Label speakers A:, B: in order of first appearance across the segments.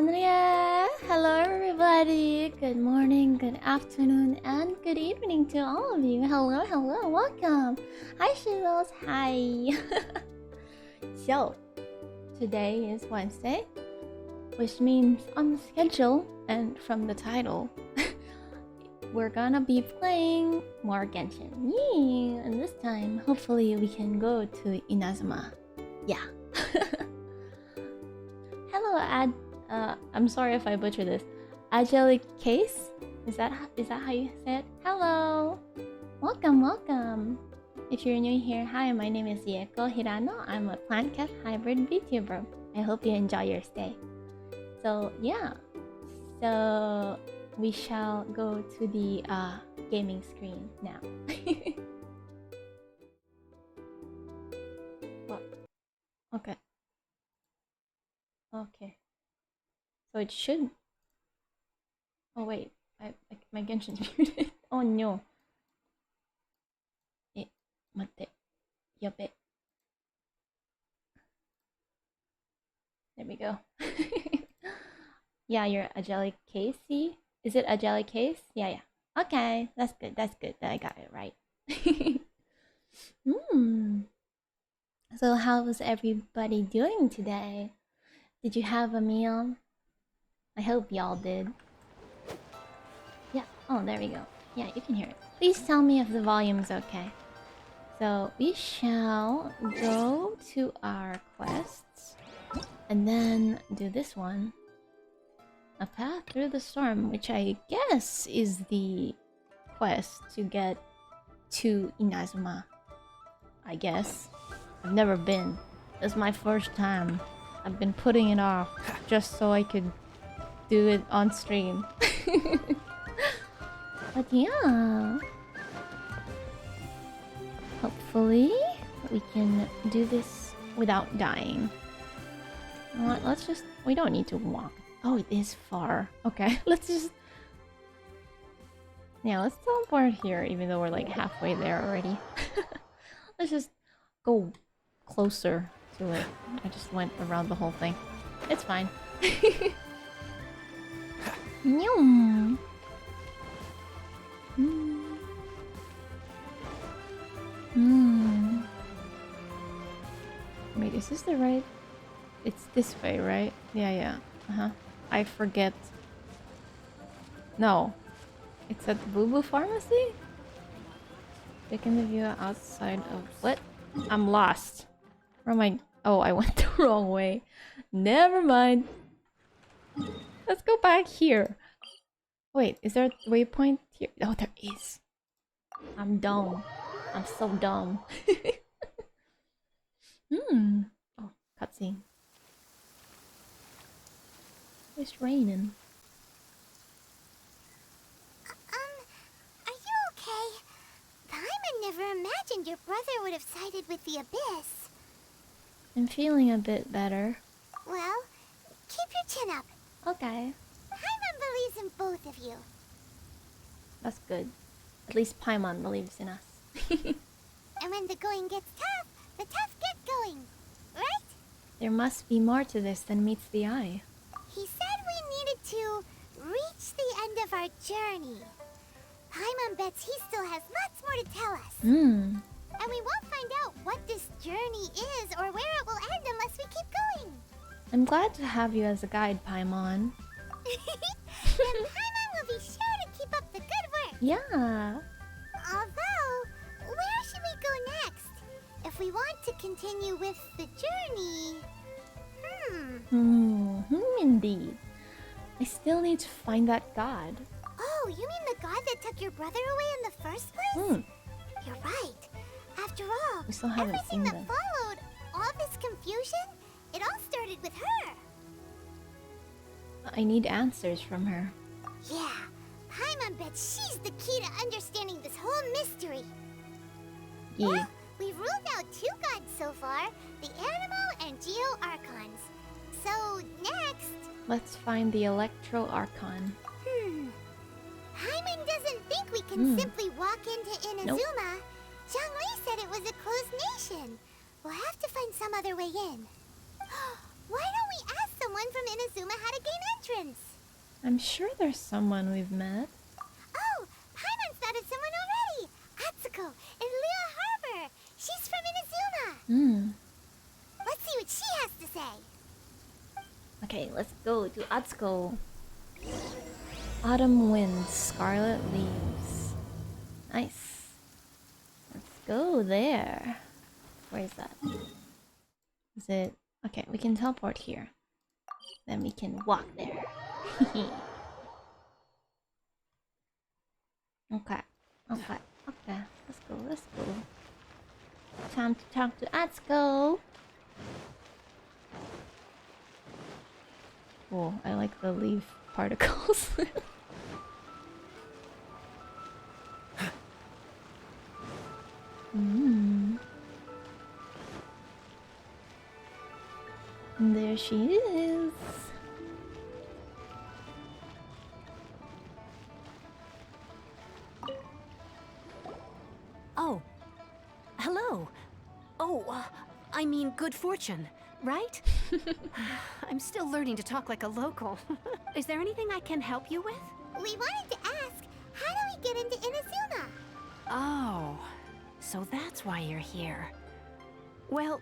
A: Andrea! Hello everybody! Good morning, good afternoon, and good evening to all of you. Hello, hello, welcome! Hi Shizzles, hi! So, today is Wednesday, which means on the schedule, and from the title, we're gonna be playing more Genshin. Yay! And this time, hopefully we can go to Inazuma. Yeah. Hello, I'm sorry if I butcher this. Angelic Case? Is that how you say it? Hello! Welcome, welcome! If you're new here, hi, my name is Rieko Hirano. I'm a plant cat hybrid VTuber. I hope you enjoy your stay. So, yeah. So, we shall go to the gaming screen now. What? Okay. Okay. So it should... Oh wait, my Genshin's muted. Oh no. Matte. Yabe. There we go. Yeah, you're Angelic Casey. Is it Angelic Case? Yeah. Okay, that's good, that I got it right. So how was everybody doing today? Did you have a meal? I hope y'all did. Yeah, oh, there we go. Yeah, you can hear it. Please tell me if the volume's okay. So, we shall go to our quests and then do this one. A path through the storm, which I guess is the quest to get to Inazuma. I guess. I've never been. This is my first time. I've been putting it off just so I could do it on stream. But yeah, hopefully we can do this without dying. Let's just... we don't need to walk. Oh, it is far. Okay, let's just... yeah, let's teleport here even though we're like halfway there already. Let's just go closer to it. I just went around the whole thing. It's fine. Wait, is this the right... it's this way, right? Yeah. I forget. No. It's at the Boo Boo Pharmacy? Taking the view outside of... what? I'm lost. Where am I? Oh, I went the wrong way. Never mind. Let's go back here. Wait, is there a waypoint here? Oh, there is. I'm dumb. I'm so dumb. Oh, cutscene. It's raining.
B: Are you okay? Paimon never imagined your brother would have sided with the Abyss.
A: I'm feeling a bit better.
B: Well, keep your chin up.
A: Okay.
B: Paimon believes in both of you.
A: That's good. At least Paimon believes in us.
B: And when the going gets tough, the tough get going. Right?
A: There must be more to this than meets the eye.
B: He said we needed to reach the end of our journey. Paimon bets he still has lots more to tell us. And we won't find out what this journey is or where it will end unless we keep going.
A: I'm glad to have you as a guide, Paimon.
B: And Paimon will be sure to keep up the good work.
A: Yeah.
B: Although, where should we go next? If we want to continue with the journey...
A: Indeed. I still need to find that god.
B: Oh, you mean the god that took your brother away in the first place? You're right. After all,
A: we still haven't
B: everything
A: seen
B: that
A: them.
B: followed, all this confusion, it all started with her.
A: I need answers from her.
B: Yeah, Paimon bets she's the key to understanding this whole mystery.
A: Yeah.
B: Well, we've ruled out two gods so far, the Animal and Geo Archons. So, next...
A: let's find the Electro Archon.
B: Paimon doesn't think we can simply walk into Inazuma.
A: Nope.
B: Zhongli said it was a closed nation. We'll have to find some other way in. Why don't we ask someone from Inazuma how to gain entrance.
A: I'm sure there's someone we've met.
B: Oh, Paimon spotted someone already. Atsuko in Leo Harbor. She's from Inazuma. Let's see what she has to say.
A: Okay, let's go to Atsuko. Autumn winds, scarlet leaves. Nice. Let's go there. Where is that? Is it... Okay, we can teleport here. Then we can walk there. Okay. Let's go. Time to talk to Atsuko. Cool, I like the leaf particles. And there she is.
C: Oh. Hello. Oh, I mean good fortune, right? I'm still learning to talk like a local. Is there anything I can help you with?
B: We wanted to ask, how do we get into Inazuma?
C: Oh, so that's why you're here. Well,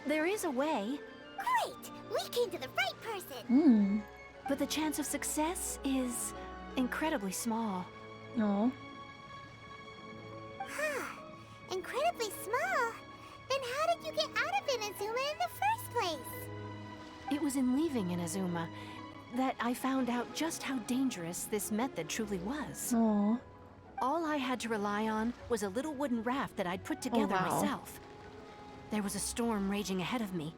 C: there is a way.
B: Great! We came to the right person!
C: But the chance of success is incredibly small.
A: No.
B: Incredibly small? Then how did you get out of Inazuma in the first place?
C: It was in leaving Inazuma that I found out just how dangerous this method truly was.
A: Oh.
C: All I had to rely on was a little wooden raft that I'd put together myself. There was a storm raging ahead of me,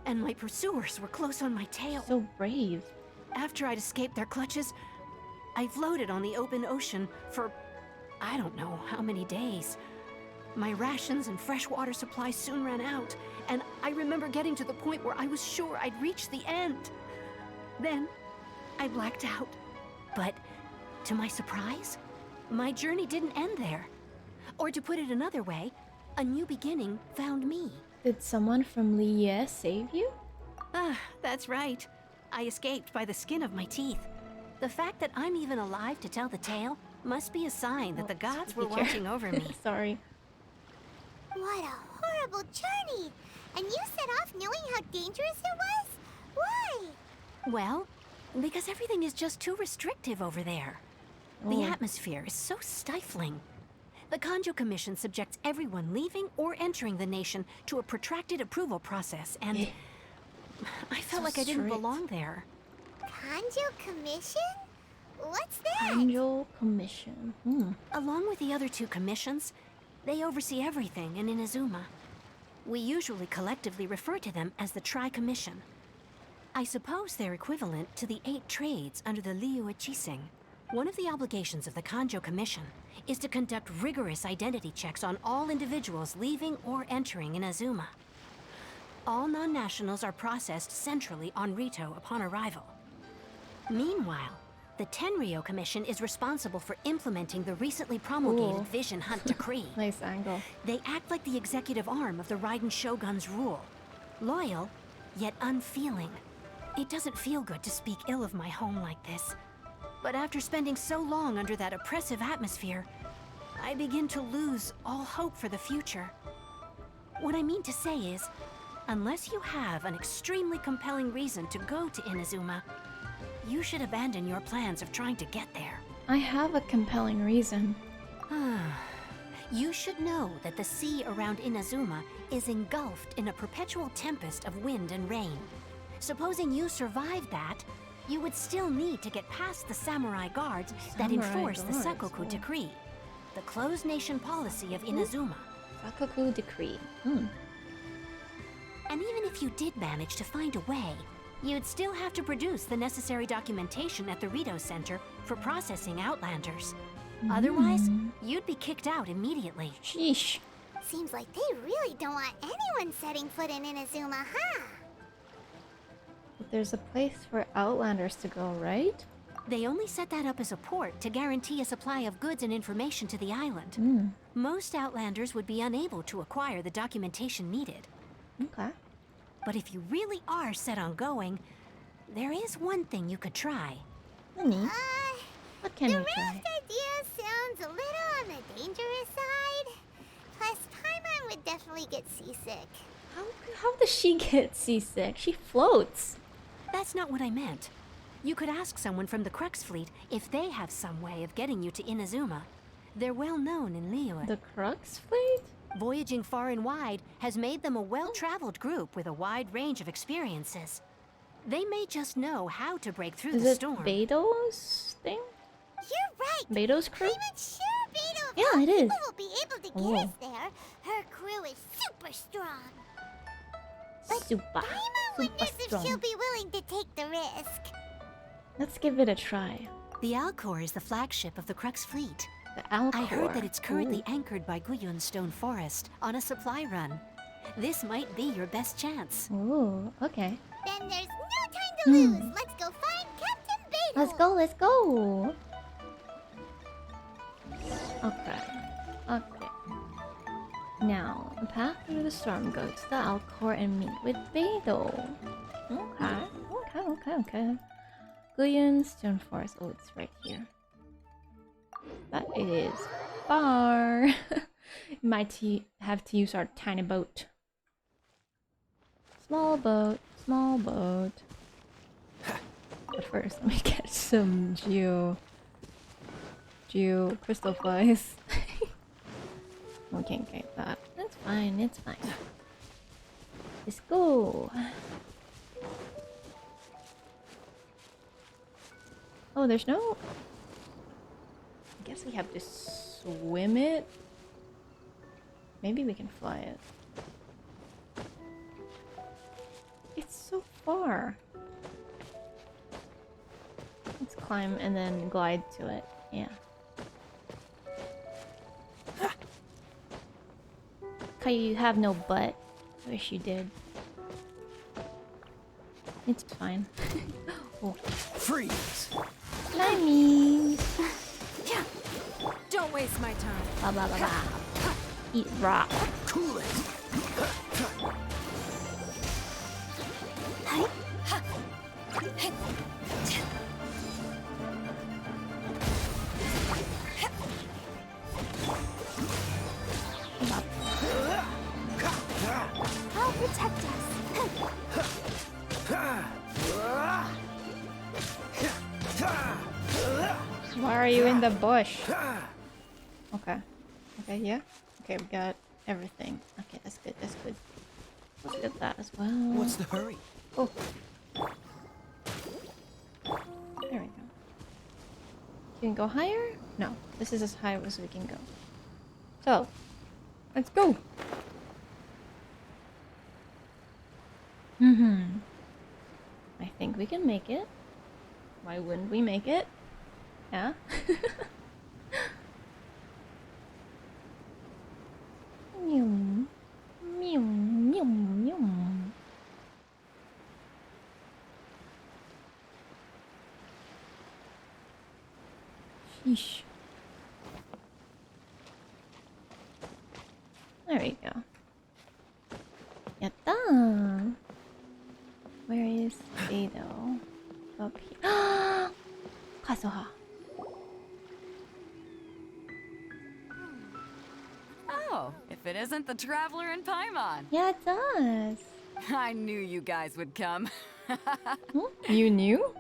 C: and my pursuers were close on my tail.
A: So brave.
C: After I'd escaped their clutches, I floated on the open ocean for I don't know how many days. My rations and fresh water supplies soon ran out, and I remember getting to the point where I was sure I'd reached the end. Then, I blacked out. But, to my surprise, my journey didn't end there. Or to put it another way, a new beginning found me.
A: Did someone from Liye save you?
C: Ah, that's right. I escaped by the skin of my teeth. The fact that I'm even alive to tell the tale must be a sign that the gods were watching over me.
A: Sorry.
B: What a horrible journey! And you set off knowing how dangerous it was? Why?
C: Well, because everything is just too restrictive over there. The atmosphere is so stifling. The Kanjo Commission subjects everyone leaving or entering the nation to a protracted approval process, and I felt like I didn't belong there.
B: Kanjo Commission? What's that?
A: Kanjo Commission.
C: Along with the other two commissions, they oversee everything in Inazuma. We usually collectively refer to them as the Tri-Commission. I suppose they're equivalent to the 8 trades under the Liu Echising. One of the obligations of the Kanjo Commission is to conduct rigorous identity checks on all individuals leaving or entering Inazuma. All non-nationals are processed centrally on Rito upon arrival. Meanwhile, the Tenryo Commission is responsible for implementing the recently promulgated Vision Hunt Decree.
A: Nice angle.
C: They act like the executive arm of the Raiden Shogun's rule. Loyal, yet unfeeling. It doesn't feel good to speak ill of my home like this. But after spending so long under that oppressive atmosphere, I begin to lose all hope for the future. What I mean to say is, unless you have an extremely compelling reason to go to Inazuma, you should abandon your plans of trying to get there.
A: I have a compelling reason.
C: You should know that the sea around Inazuma is engulfed in a perpetual tempest of wind and rain. Supposing you survived that, you would still need to get past the samurai guards that enforce the Sakoku Decree, the closed nation policy of Inazuma.
A: Sakoku Decree.
C: And even if you did manage to find a way, you'd still have to produce the necessary documentation at the Rito Center for processing Outlanders. Otherwise, you'd be kicked out immediately.
A: Sheesh.
B: Seems like they really don't want anyone setting foot in Inazuma, huh?
A: But there's a place for Outlanders to go, right?
C: They only set that up as a port to guarantee a supply of goods and information to the island. Most Outlanders would be unable to acquire the documentation needed.
A: Okay.
C: But if you really are set on going, there is one thing you could try.
A: Honey, what can
B: The
A: we try?
B: raft idea sounds a little on the dangerous side. Plus, Paimon would definitely get seasick.
A: How does she get seasick? She floats.
C: That's not what I meant. You could ask someone from the Crux fleet if they have some way of getting you to Inazuma. They're well known in Liyue.
A: The Crux fleet?
C: Voyaging far and wide has made them a well-traveled group with a wide range of experiences. They may just know how to break through
A: Is
C: the
A: it
C: storm.
A: Beto's thing?
B: You're right.
A: Beto's crew?
B: Paimon's sure Beto of
A: Yeah,
B: all
A: it is.
B: people will be able to get us there. Her crew is super strong. But
A: Super
B: wonders if she'll
A: strong.
B: be willing to take the risk.
A: Let's give it a try.
C: The Alcor is the flagship of the Crux fleet.
A: The Alcor.
C: I heard that it's currently
A: Ooh.
C: anchored by Guyun Stone Forest on a supply run. This might be your best chance.
A: Ooh, okay.
B: Then there's no time to lose. Let's go find Captain Beto.
A: Let's go. Okay. Now, the path through the storm goes to the Alcor and meet with Beto. Okay. Guyun Stone Forest. Oh, it's right here. But it is far. Might have to use our tiny boat. Small boat. But first, let me get some Geo crystal flies. We can't get that. That's fine, it's fine. Let's go. Oh, there's no... I guess we have to swim it. Maybe we can fly it. It's so far. Let's climb and then glide to it. Yeah. You have no butt. Wish you did. It's fine. Oh.
D: Freeze!
A: Slimy!
C: Don't waste my time.
A: Blah blah blah blah. Eat rock.
D: Cool it!
B: I'll protect us.
A: Why are you in the bush? Okay. Okay, yeah. Okay, we got everything. Okay, that's good, that's good. Let's get that as well.
D: What's the hurry?
A: Oh. There we go. You can go higher? No. This is as high as we can go. So, let's go! I think we can make it. Why wouldn't we make it? Yeah? Meow. Meow, meow, meow. Sheesh. There we go. Yatta! Where is Beto? Up here. Kazuha.
E: Oh, if it isn't the Traveler in Paimon.
A: Yeah, it does.
E: I knew you guys would come.
A: You knew?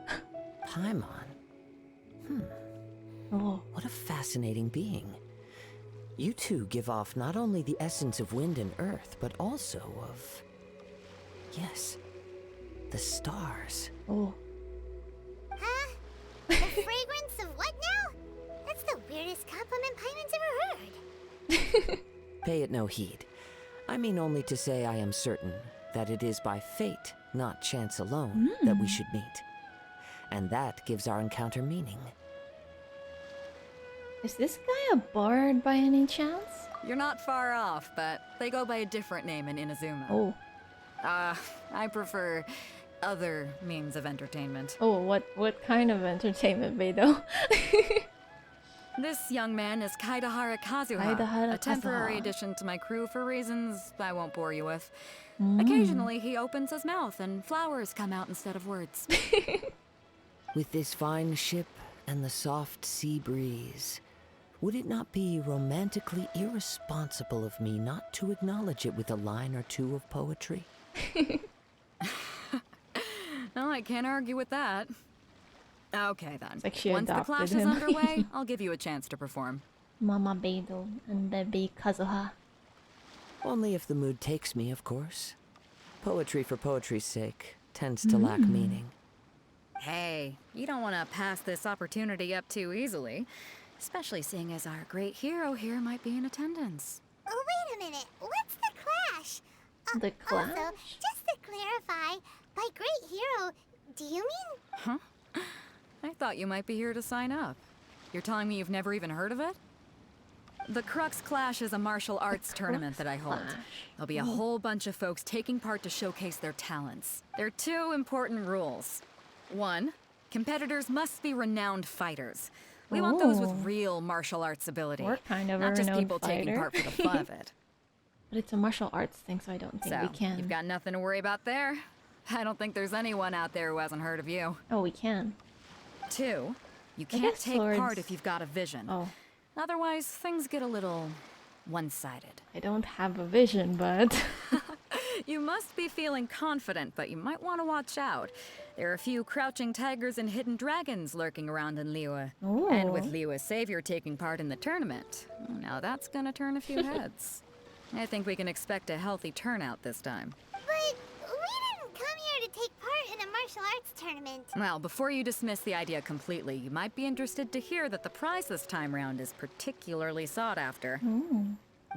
F: Paimon?
A: Oh.
F: What a fascinating being. You two give off not only the essence of wind and earth, but also of... yes, the stars.
A: Oh.
B: Huh? The fragrance of what now? That's the weirdest compliment Paimon's ever heard.
F: Pay it no heed. I mean only to say I am certain that it is by fate, not chance alone, that we should meet. And that gives our encounter meaning.
A: Is this guy a bard by any chance?
E: You're not far off, but they go by a different name in Inazuma.
A: Oh.
E: I prefer other means of entertainment.
A: Oh, what kind of entertainment, Beto?
E: This young man is Kaidahara Kazuha,
A: Kaidahara
E: a temporary
A: Kazuha.
E: addition to my crew for reasons I won't bore you with. Occasionally, he opens his mouth and flowers come out instead of words.
F: With this fine ship and the soft sea breeze, would it not be romantically irresponsible of me not to acknowledge it with a line or two of poetry?
E: No, I can't argue with that. Okay then.
A: It's like she
E: Once the
A: adopted
E: clash is
A: him.
E: underway, I'll give you a chance to perform.
A: Mama Beidou and baby Kazuha.
F: Only if the mood takes me, of course. Poetry for poetry's sake tends to lack meaning.
E: Hey, you don't want to pass this opportunity up too easily, especially seeing as our great hero here might be in attendance.
B: Oh, wait a minute. What's the clash?
A: The clash?
B: Also, just to clarify, by great hero, do you mean...
E: Huh? I thought you might be here to sign up. You're telling me you've never even heard of it? The Crux Clash is a martial arts tournament that I hold.
A: Clash.
E: There'll be a whole bunch of folks taking part to showcase their talents. There are 2 important rules. 1, competitors must be renowned fighters. We want those with
A: Ooh.
E: real martial arts ability.
A: We're kind of a
E: not just
A: renowned
E: people taking
A: fighter.
E: part for the fun of it.
A: But it's a martial arts thing, so I don't think
E: So,
A: we can.
E: you've got nothing to worry about there. I don't think there's anyone out there who hasn't heard of you.
A: Oh, we can.
E: 2, you
A: I
E: can't
A: guess
E: take part
A: swords-
E: if you've got a vision.
A: Oh,
E: Otherwise, things get a little one-sided.
A: I don't have a vision, but...
E: You must be feeling confident, but you might want to watch out. There are a few crouching tigers and hidden dragons lurking around in Liyue. And with
A: Ooh.
E: Liyue's savior taking part in the tournament, now that's gonna turn a few heads. I think we can expect a healthy turnout this time.
B: But we didn't come here to take part in a martial arts tournament.
E: Well, before you dismiss the idea completely, you might be interested to hear that the prize this time round is particularly sought after.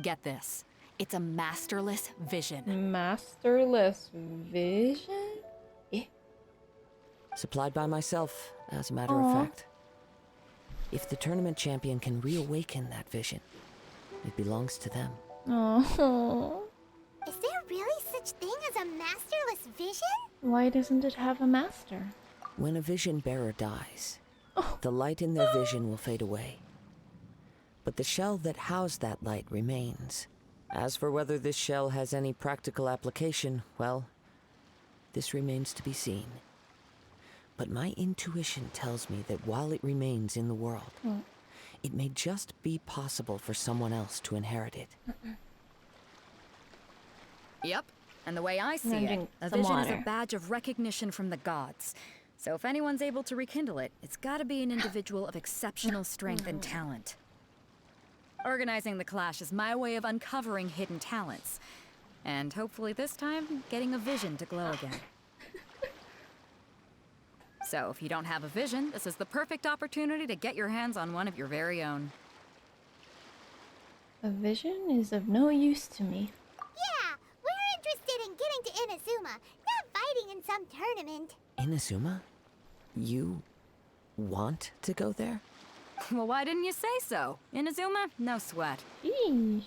E: Get this. It's a masterless vision.
A: Masterless vision? Eh?
F: Supplied by myself, as a matter
A: Aw.
F: of fact. If the tournament champion can reawaken that vision, it belongs to them.
A: Oh.
B: Is there really such thing as a masterless vision?
A: Why doesn't it have a master?
F: When a vision bearer dies, the light in their vision will fade away. But the shell that housed that light remains. As for whether this shell has any practical application, well, this remains to be seen. But my intuition tells me that while it remains in the world, it may just be possible for someone else to inherit it.
E: Yep. And the way I see
A: I'm
E: it,
A: drinking
E: a
A: some
E: vision is
A: water.
E: a badge of recognition from the gods. So if anyone's able to rekindle it, it's gotta be an individual of exceptional strength and talent. Organizing the clash is my way of uncovering hidden talents. And hopefully this time, getting a vision to glow again. So if you don't have a vision, this is the perfect opportunity to get your hands on one of your very own.
A: A vision is of no use to me.
B: Yeah, we're interested in getting to Inazuma, not fighting in some tournament.
F: Inazuma? You want to go there?
E: Well, why didn't you say so? Inazuma? No sweat.
A: Eesh.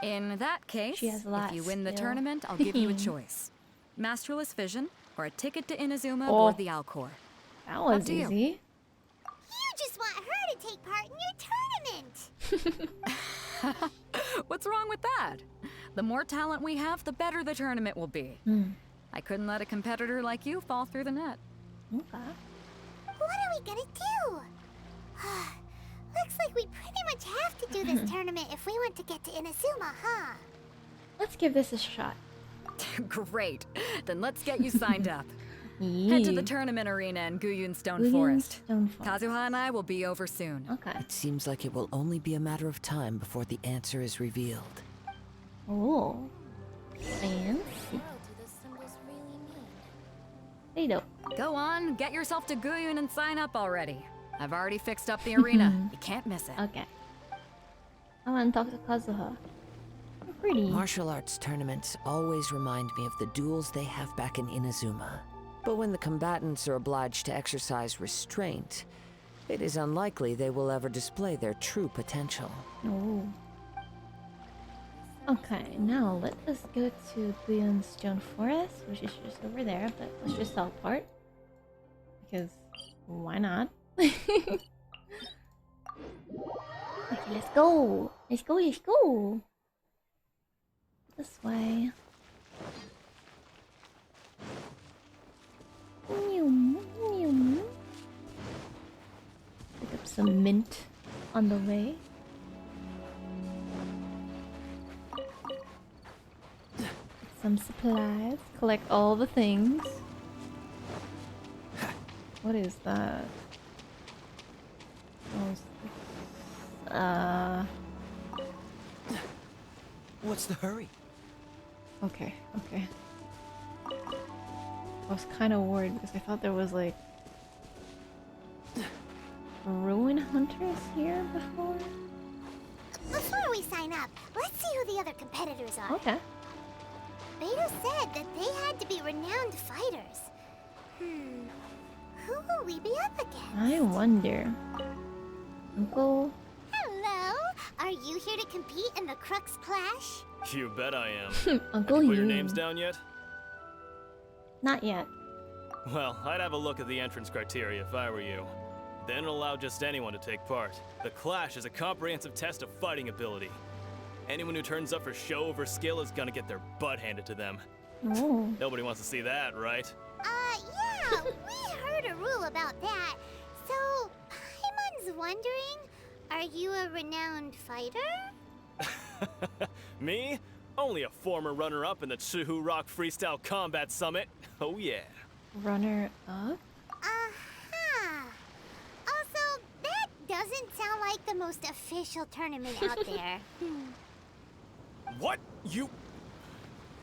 E: In that case,
A: She has a lot
E: if you win the
A: still.
E: tournament, I'll give you a choice. Masterless Vision, or a ticket to Inazuma
A: Oh.
E: aboard the Alcor.
A: That was
E: to you.
A: easy.
B: You just want her to take part in your tournament.
E: What's wrong with that? The more talent we have, the better the tournament will be. I couldn't let a competitor like you fall through the net.
A: Okay.
B: What are we gonna do? Looks like we pretty much have to do this tournament if we want to get to Inazuma, huh?
A: Let's give this a shot.
E: Great. Then let's get you signed up. Head to the
A: Yee.
E: tournament arena in Guyun Stone
A: Guyun
E: Forest.
A: Stone Forest.
E: Kazuha and I will be over soon.
A: Okay.
F: It seems like it will only be a matter of time before the answer is revealed.
A: Oh. Fancy. They don't.
E: Go on, get yourself to Guyun and sign up already. I've already fixed up the arena. You can't miss it.
A: Okay. I want to talk to Kazuha. How pretty.
F: Martial arts tournaments always remind me of the duels they have back in Inazuma. But when the combatants are obliged to exercise restraint, it is unlikely they will ever display their true potential.
A: Oh. Okay, now let us go to Guyun Stone Forest, which is just over there, but let's just teleport. Because why not? Okay, let's go. Let's go, let's go. This way. Pick up some mint on the way. Some supplies. Collect all the things. What is that?
D: What's the hurry?
A: Okay, okay. I was kind of worried because I thought there was like ruin hunters here before.
B: Before we sign up, let's see who the other competitors are.
A: Okay.
B: Beto said that they had to be renowned fighters. Who will we be up against?
A: I wonder. Uncle.
B: Hello! Are you here to compete in the Crux Clash?
G: You bet I am.
A: Uncle
G: Have you put
A: you.
G: your names down yet?
A: Not yet.
G: Well, I'd have a look at the entrance criteria if I were you. Then it'll allow just anyone to take part. The Clash is a comprehensive test of fighting ability. Anyone who turns up for show over skill is gonna get their butt handed to them.
A: Oh.
G: Nobody wants to see that, right?
B: Yeah, we heard a rule about that. So, Paimon's wondering, are you a renowned fighter?
G: Me? Only a former runner-up in the Chihu Rock Freestyle Combat Summit. Oh yeah.
A: Runner up?
B: Uh-huh. Also, that doesn't sound like the most official tournament out there.
G: What? You...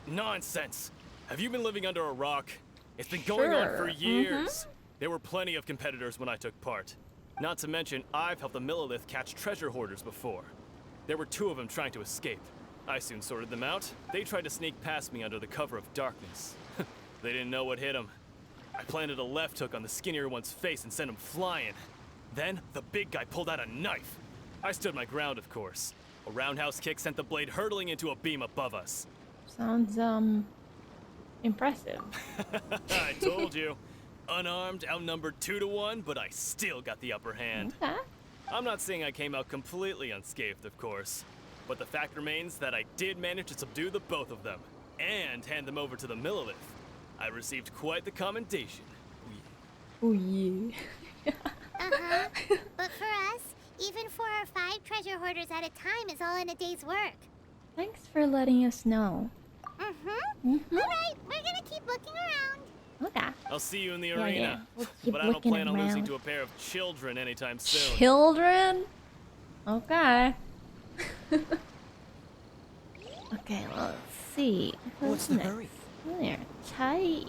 G: Nonsense. Have you been living under a rock? It's been going on for years. There were plenty of competitors when I took part. Not to mention, I've helped the Millilith catch treasure hoarders before. There were 2 of them trying to escape. I soon sorted them out. They tried to sneak past me under the cover of darkness. They didn't know what hit them. I planted a left hook on the skinnier one's face and sent him flying. Then, the big guy pulled out a knife. I stood my ground, of course. A roundhouse kick sent the blade hurtling into a beam above us.
A: Sounds, impressive.
G: I told you. Unarmed, outnumbered 2 to 1, but I still got the upper hand.
A: Okay.
G: I'm not saying I came out completely unscathed, of course. But the fact remains that I did manage to subdue the both of them, and hand them over to the Millilith. I received quite the commendation.
A: Oh yeah.
B: But for us, even 4 or 5 treasure hoarders at a time is all in a day's work.
A: Thanks for letting us know.
B: Alright, we're gonna keep looking around.
A: Okay.
G: I'll see you in the
A: Yeah,
G: arena.
A: yeah. We'll keep
G: But I don't
A: looking
G: plan on losing
A: around.
G: to a pair of children anytime soon.
A: Children? Okay. Okay, let's see.
D: What's the hurry?
A: There, Chai.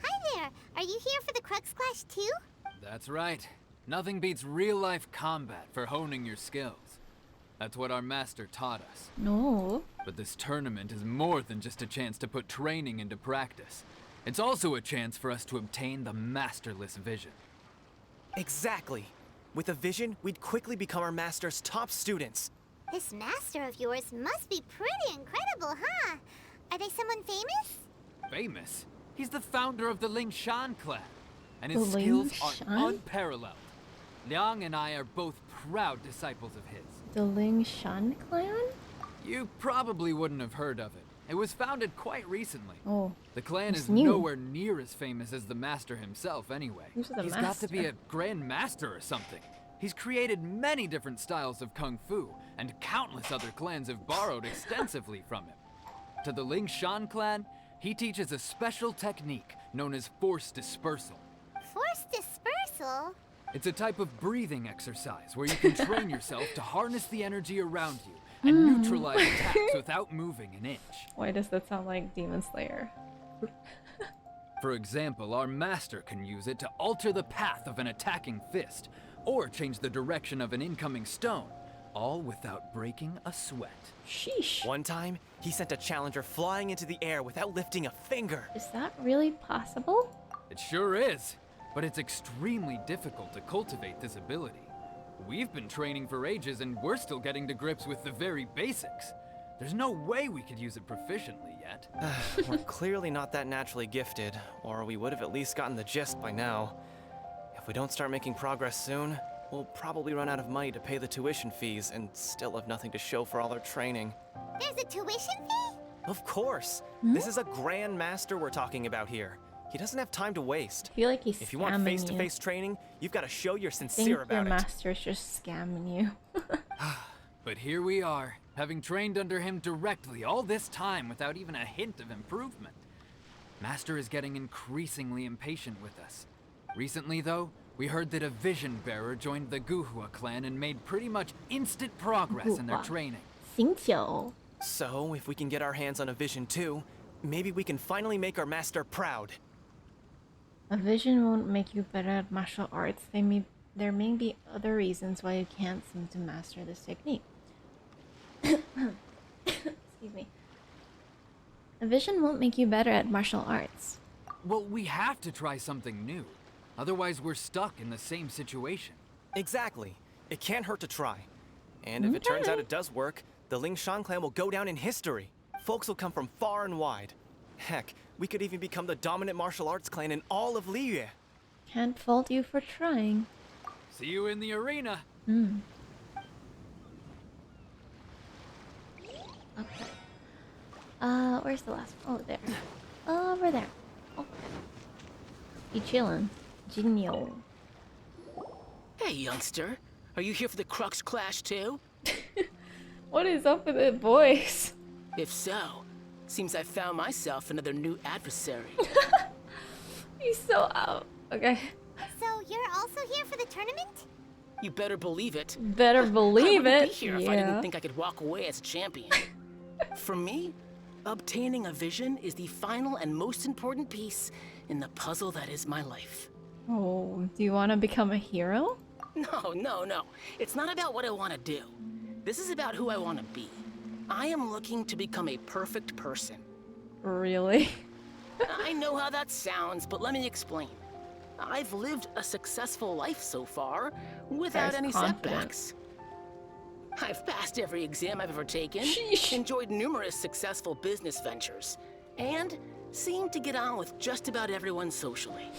B: Hi there, are you here for the Crux Clash too?
H: That's right. Nothing beats real-life combat for honing your skills. That's what our master taught us.
A: No.
H: But this tournament is more than just a chance to put training into practice. It's also a chance for us to obtain the masterless vision.
I: Exactly. With a vision, we'd quickly become our master's top students.
B: This master of yours must be pretty incredible, huh? Are they someone famous?
H: Famous? He's the founder of the Ling Shan clan, and
A: The
H: his skills
A: Ling
H: are
A: Shan?
H: unparalleled. Liang and I are both proud disciples of his.
A: The Ling Shan clan?
H: You probably wouldn't have heard of it. It was founded quite recently.
A: Oh.
H: The clan
A: it's
H: is
A: new.
H: nowhere near as famous as the master himself anyway.
A: Who's the
H: He's got to be
A: master?
H: a grand master or something. He's created many different styles of kung fu, and countless other clans have borrowed extensively from him. To the Ling Shan clan, he teaches a special technique known as force dispersal.
B: Force dispersal?
H: It's a type of breathing exercise where you can train yourself to harness the energy around you and neutralize attacks without moving an inch.
A: Why does that sound like Demon Slayer?
H: For example, our master can use it to alter the path of an attacking fist, or change the direction of an incoming stone, all without breaking a sweat.
A: Sheesh.
I: One time, he sent a challenger flying into the air without lifting a finger.
A: Is that really possible?
H: It sure is, but it's extremely difficult to cultivate this ability. We've been training for ages and we're still getting to grips with the very basics. There's no way we could use it proficiently yet.
I: We're clearly not that naturally gifted, or we would have at least gotten the gist by now. If If we don't start making progress soon, we'll probably run out of money to pay the tuition fees and still have nothing to show for all our training.
B: There's a tuition fee?
I: Of course! This is a Grand Master we're talking about here. He doesn't have time to waste.
A: I feel like he's
I: If you want face-to-face training, you've got to show you're
A: I
I: sincere
A: think
I: about
A: your
I: it.
A: master's just scamming you.
H: But here we are, having trained under him directly all this time without even a hint of improvement. Master is getting increasingly impatient with us. Recently, though, we heard that a vision bearer joined the Guhua clan and made pretty much instant progress in their
A: Guhua.
H: training.
A: 星球.
I: So, if we can get our hands on a vision too, maybe we can finally make our master proud.
A: A vision won't make you better at martial arts. There may be other reasons why you can't seem to master this technique. Excuse me. A vision won't make you better at martial arts.
H: Well, we have to try something new. Otherwise, we're stuck in the same situation.
I: Exactly. It can't hurt to try. And if it turns out it does work, the Lingshan clan will go down in history. Folks will come from far and wide. Heck, we could even become the dominant martial arts clan in all of Liyue.
A: Can't fault you for trying.
H: See you in the arena.
A: Okay. Where's the last one? Oh, there. Over there. Okay. You chillin'. Jinyo.
J: Hey, youngster. Are you here for the Crux Clash too?
A: What is up with the voice?
J: If so, seems I found myself another new adversary.
A: He's so out. Okay.
B: So you're also here for the tournament?
J: You better believe it.
A: Better believe
J: I
A: it.
J: wouldn't be here if I didn't think I could walk away as a champion. For me, obtaining a vision is the final and most important piece in the puzzle that is my life.
A: Oh, do you want to become a hero?
J: No. It's not about what I want to do. This is about who I want to be. I am looking to become a perfect person.
A: Really?
J: I know how that sounds, but let me explain. I've lived a successful life so far, without
A: Guy's
J: any
A: confident.
J: setbacks. I've passed every exam I've ever taken,
A: Sheesh.
J: enjoyed numerous successful business ventures, and seemed to get on with just about everyone socially.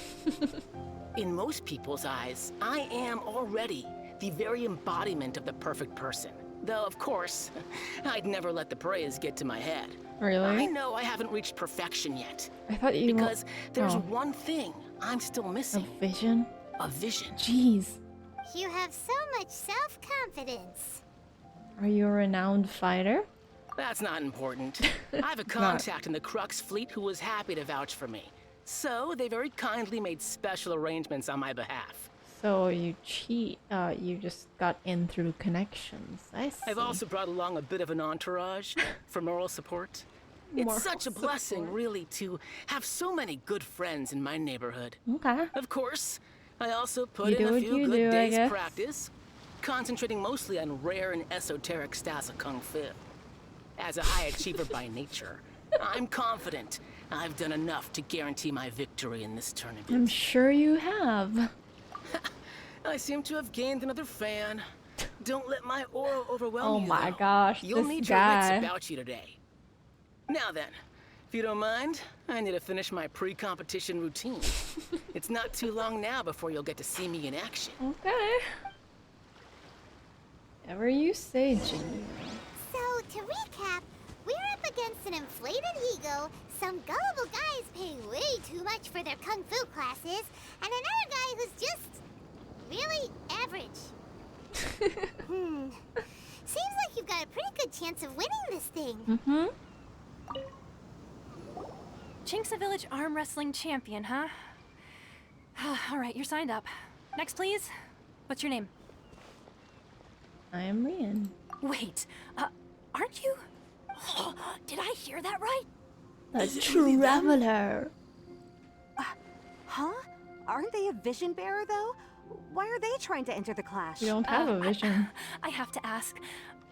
J: In most people's eyes, I am already the very embodiment of the perfect person. Though, of course, I'd never let the praise get to my head.
A: Really?
J: I know I haven't reached perfection yet.
A: I thought you
J: Because there's
A: Oh.
J: one thing I'm still
A: A
J: missing.
A: vision?
J: A vision.
A: Jeez.
B: You have so much self-confidence.
A: Are you a renowned fighter?
J: That's not important. I have a
A: Not.
J: contact in the Crux fleet who was happy to vouch for me. So they very kindly made special arrangements on my behalf.
A: So you cheat. You just got in through connections. I see.
J: I've also brought along a bit of an entourage for moral support. It's
A: Moral
J: such a blessing,
A: support.
J: really, to have so many good friends in my neighborhood.
A: Okay.
J: Of course, I also put
A: You
J: in
A: do
J: a
A: what
J: few
A: you
J: good
A: do, I
J: days'
A: guess.
J: practice, concentrating mostly on rare and esoteric styles of Kung Fu. As a high achiever by nature, I'm confident I've done enough to guarantee my victory in this tournament.
A: I'm sure you have.
J: I seem to have gained another fan. Don't let my aura overwhelm
A: Oh
J: you,
A: my
J: though.
A: gosh,
J: You'll
A: this
J: need
A: guy.
J: your wits about you today. Now then, if you don't mind, I need to finish my pre-competition routine. It's not too long now before you'll get to see me in action.
A: Okay. Whatever you say, Ginny.
B: So, to recap, we're up against an inflated ego, some gullible guys paying way too much for their kung fu classes, and another guy who's just really average. Seems like you've got a pretty good chance of winning this thing.
A: Mm-hmm.
C: Chinksa Village arm wrestling champion, huh? All right, you're signed up. Next, please. What's your name?
A: I am Rian.
C: Wait, aren't you? Did I hear that right?
A: The traveler.
K: Huh? Aren't they a vision bearer, though? Why are they trying to enter the clash?
A: You don't have a vision.
C: I have to ask,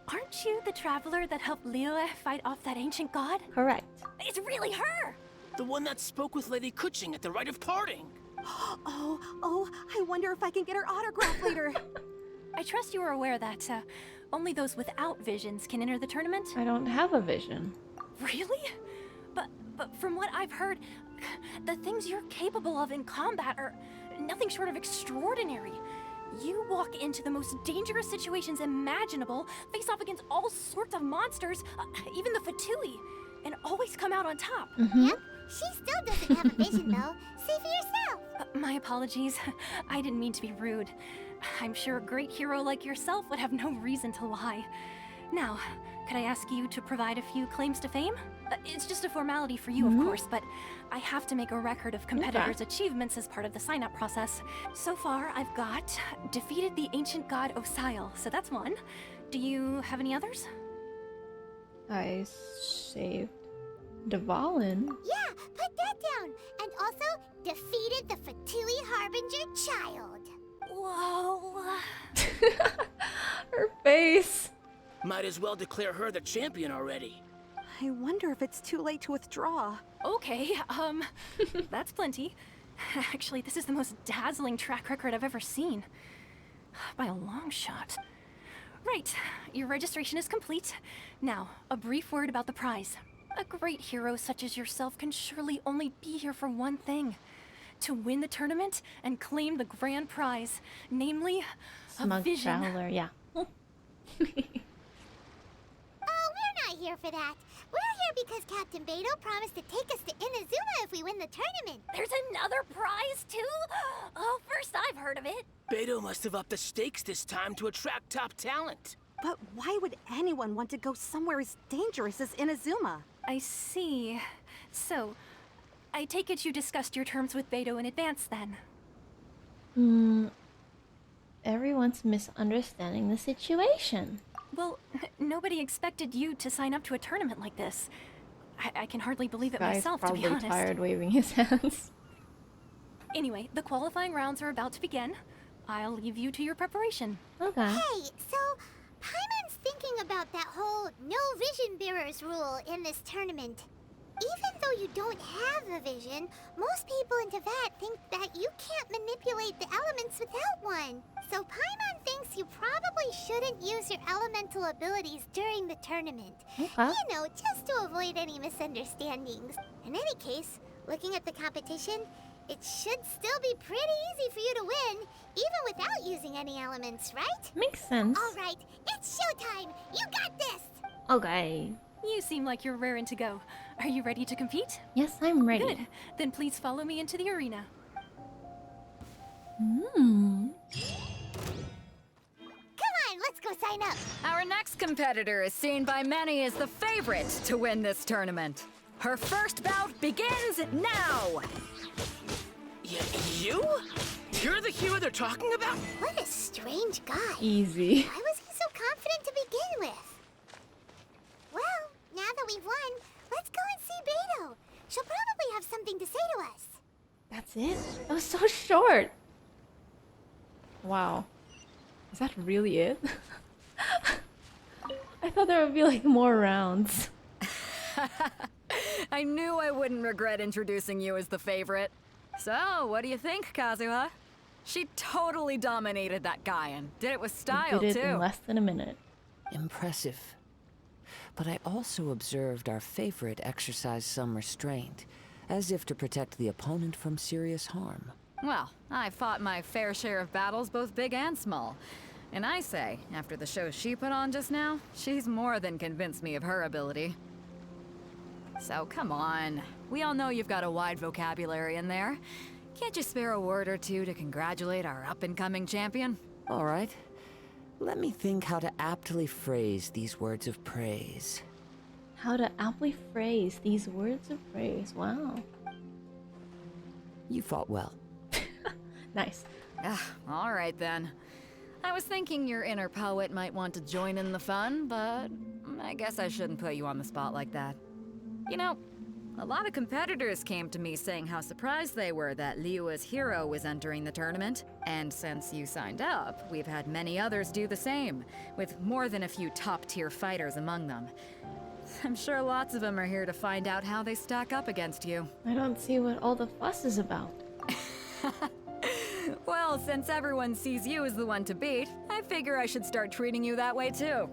C: aren't you the traveler that helped Liyue fight off that ancient god?
A: Correct.
C: It's really her!
J: The one that spoke with Lady Kuching at the rite of parting.
K: Oh, I wonder if I can get her autograph later.
C: I trust you are aware that only those without visions can enter the tournament?
A: I don't have a vision.
C: Really? But from what I've heard, the things you're capable of in combat are
L: nothing short of extraordinary. You walk into the most dangerous situations imaginable, face off against all sorts of monsters, even the Fatui, and always come out on top.
B: Yep, she still doesn't have a vision though. See for yourself.
L: My apologies. I didn't mean to be rude. I'm sure a great hero like yourself would have no reason to lie. Now, could I ask you to provide a few claims to fame? It's just a formality for you, of course, but I have to make a record of competitors' achievements as part of the sign-up process. So far, I've got defeated the ancient god Osile, so that's one. Do you have any others?
A: I saved Dvalin.
B: Yeah, put that down. And also defeated the Fatui Harbinger child.
L: Whoa.
A: Her face.
J: Might as well declare her the champion already.
K: I wonder if it's too late to withdraw.
L: Okay, that's plenty. Actually, this is the most dazzling track record I've ever seen. By a long shot. Right, your registration is complete. Now, a brief word about the prize. A great hero such as yourself can surely only be here for one thing. To win the tournament and claim the grand prize. Namely, a vision.
A: Traveler, yeah.
B: Oh, we're not here for that. We're here because Captain Beidou promised to take us to Inazuma if we win the tournament.
L: There's another prize, too? Oh, first I've heard of it.
J: Beidou must have upped the stakes this time to attract top talent.
K: But why would anyone want to go somewhere as dangerous as Inazuma?
L: I see. So, I take it you discussed your terms with Beidou in advance, then?
A: Everyone's misunderstanding the situation.
L: Well, nobody expected you to sign up to a tournament like this. I can hardly believe it
A: Guy's
L: myself, to be honest.
A: probably tired waving his hands.
L: Anyway, the qualifying rounds are about to begin. I'll leave you to your preparation.
A: Okay.
B: Hey, so Paimon's thinking about that whole no vision bearers rule in this tournament. Even though you don't have a vision, most people in Teyvat think that you can't manipulate the elements without one. So Paimon thinks you probably shouldn't use your elemental abilities during the tournament.
A: Okay.
B: You know, just to avoid any misunderstandings. In any case, looking at the competition, it should still be pretty easy for you to win, even without using any elements, right?
A: Makes sense.
B: All right, it's showtime! You got this!
A: Okay.
L: You seem like you're raring to go. Are you ready to compete?
A: Yes, I'm ready.
L: Good. Then please follow me into the arena.
B: Come on, let's go sign up!
E: Our next competitor is seen by many as the favorite to win this tournament. Her first bout begins now!
J: You? You're the hero they're talking about?
B: What a strange guy.
A: Easy.
B: Why was he so confident to begin with? Well, now that we've won, let's go and see Beidou. She'll probably have something to say to us.
A: That's it? That was so short. Wow. Is that really it? I thought there would be like more rounds.
E: I knew I wouldn't regret introducing you as the favorite. So, what do you think, Kazuha? She totally dominated that guy and did it with style,
A: Did it
E: too.
A: in less than a minute.
F: Impressive. But I also observed our favorite exercise some restraint, as if to protect the opponent from serious harm.
E: Well, I fought my fair share of battles, both big and small. And I say, after the show she put on just now, she's more than convinced me of her ability. So come on. We all know you've got a wide vocabulary in there. Can't you spare a word or two to congratulate our up-and-coming champion?
F: All right. Let me think how to aptly phrase these words of praise.
A: How to aptly phrase these words of praise. Wow.
F: You fought well.
A: Nice.
E: All right then. I was thinking your inner poet might want to join in the fun, but I guess I shouldn't put you on the spot like that. You know, a lot of competitors came to me saying how surprised they were that Liyue's hero was entering the tournament. And since you signed up, we've had many others do the same, with more than a few top-tier fighters among them. I'm sure lots of them are here to find out how they stack up against you.
A: I don't see what all the fuss is about.
E: Well, since everyone sees you as the one to beat, I figure I should start treating you that way too.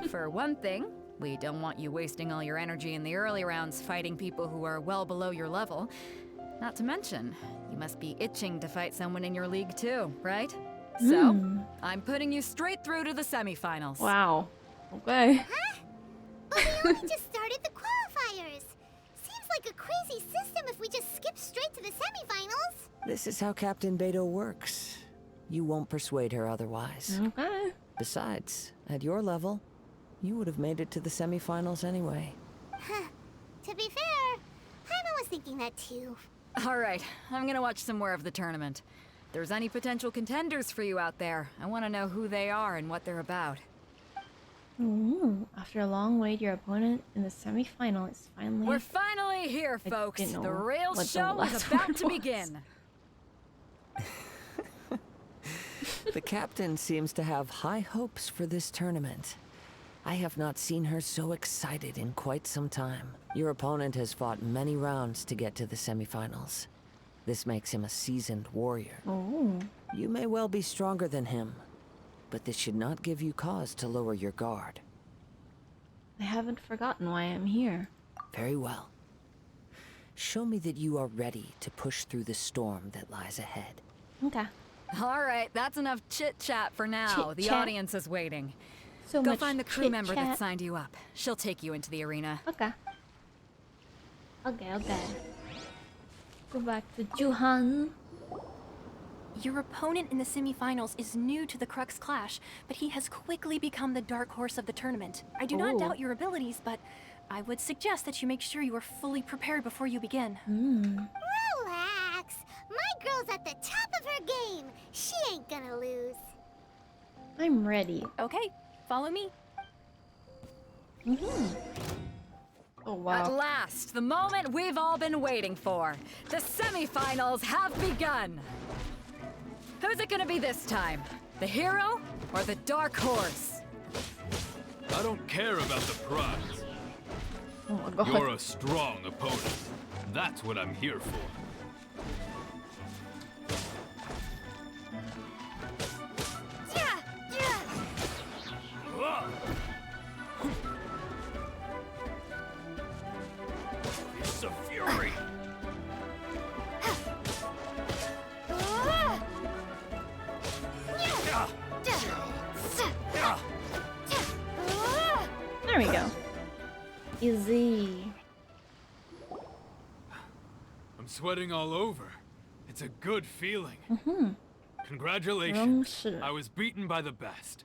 E: For one thing, we don't want you wasting all your energy in the early rounds fighting people who are well below your level. Not to mention, you must be itching to fight someone in your league too, right? So, I'm putting you straight through to the semifinals.
A: Wow. Okay.
B: Huh? But we only just started the qualifiers. Seems like a crazy system if we just skip straight to the semifinals.
F: This is how Captain Beto works. You won't persuade her otherwise.
A: Okay.
F: Besides, at your level, you would have made it to the semifinals anyway.
B: Huh. To be fair, Paimon was thinking that too.
E: All right, I'm gonna watch some more of the tournament. If there's any potential contenders for you out there, I want to know who they are and what they're about.
A: Ooh, after a long wait, your opponent in the semi-final is finally...
E: We're finally here, folks. The real show is about to begin.
F: The captain seems to have high hopes for this tournament. I have not seen her so excited in quite some time. Your opponent has fought many rounds to get to the semifinals. This makes him a seasoned warrior.
A: Oh.
F: You may well be stronger than him, but this should not give you cause to lower your guard.
A: I haven't forgotten why I'm here.
F: Very well. Show me that you are ready to push through the storm that lies ahead.
A: Okay.
E: All right, that's enough chit-chat for now. The audience is waiting.
A: So
E: Go
A: much
E: find the crew member that
A: chit-chat.
E: signed you up. She'll take you into the arena.
A: Okay. Okay. Go back to Juhan.
L: Your opponent in the semifinals is new to the Crux Clash, but he has quickly become the dark horse of the tournament. I do not doubt your abilities, but I would suggest that you make sure you are fully prepared before you begin.
B: Relax. My girl's at the top of her game. She ain't gonna lose.
A: I'm ready.
L: Okay, follow me.
A: Oh, wow.
E: At last, the moment we've all been waiting for. The semifinals have begun. Who's it gonna be this time? The hero or the dark horse?
H: I don't care about the prize.
A: Oh my god.
H: You're a strong opponent. That's what I'm here for.
G: It's a fury.
A: There we go. Easy.
H: I'm sweating all over. It's a good feeling. Congratulations. I was beaten by the best.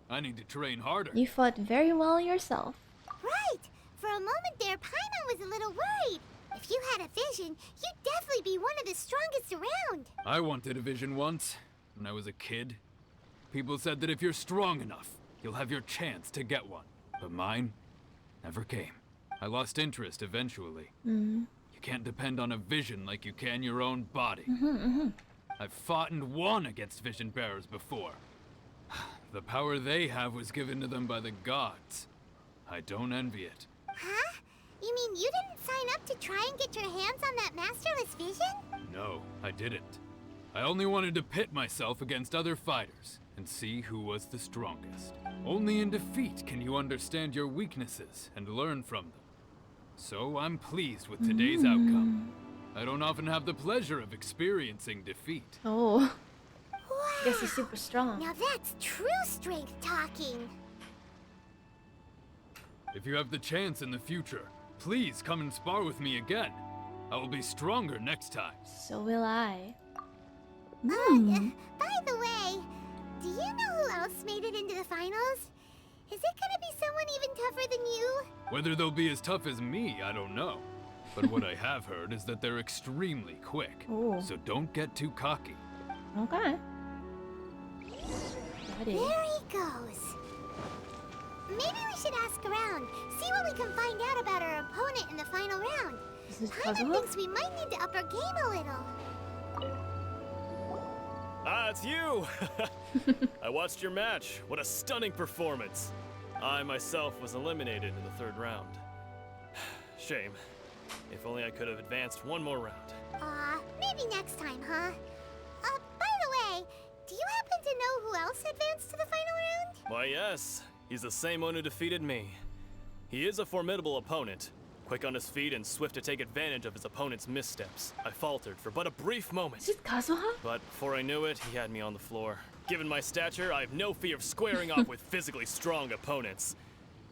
H: I need to train harder.
A: You fought very well yourself.
B: Right. For a moment there, Paimon was a little worried. If you had a vision, you'd definitely be one of the strongest around.
H: I wanted a vision once, when I was a kid. People said that if you're strong enough, you'll have your chance to get one. But mine never came. I lost interest eventually. You can't depend on a vision like you can your own body. I've fought and won against vision bearers before. The power they have was given to them by the gods. I don't envy it.
B: Huh? You mean you didn't sign up to try and get your hands on that masterless vision?
H: No, I didn't. I only wanted to pit myself against other fighters and see who was the strongest. Only in defeat can you understand your weaknesses and learn from them. So I'm pleased with today's outcome. I don't often have the pleasure of experiencing defeat.
A: Oh.
B: Wow.
A: Guess he's super strong.
B: Now that's true strength talking.
H: If you have the chance in the future, please come and spar with me again. I will be stronger next time.
A: So will I.
B: By the way, do you know who else made it into the finals? Is it gonna be someone even tougher than you?
H: Whether they'll be as tough as me, I don't know. But what I have heard is that they're extremely quick. So don't get too cocky.
A: Okay. Ready.
B: There he goes. Maybe we should ask around, see what we can find out about our opponent in the final round. Paimon thinks we might need to up our game a little.
G: Ah, it's you! I watched your match. What a stunning performance. I myself was eliminated in the third round. Shame. If only I could have advanced one more round.
B: Maybe next time, huh? By the way, do you happen to know who else advanced to the final round?
G: Why, yes. He's the same one who defeated me. He is a formidable opponent, Quick on his feet and swift to take advantage of his opponent's missteps, I faltered for but a brief moment.
A: Is it Kazuha?
G: But before I knew it, he had me on the floor. Given my stature, I have no fear of squaring off with physically strong opponents.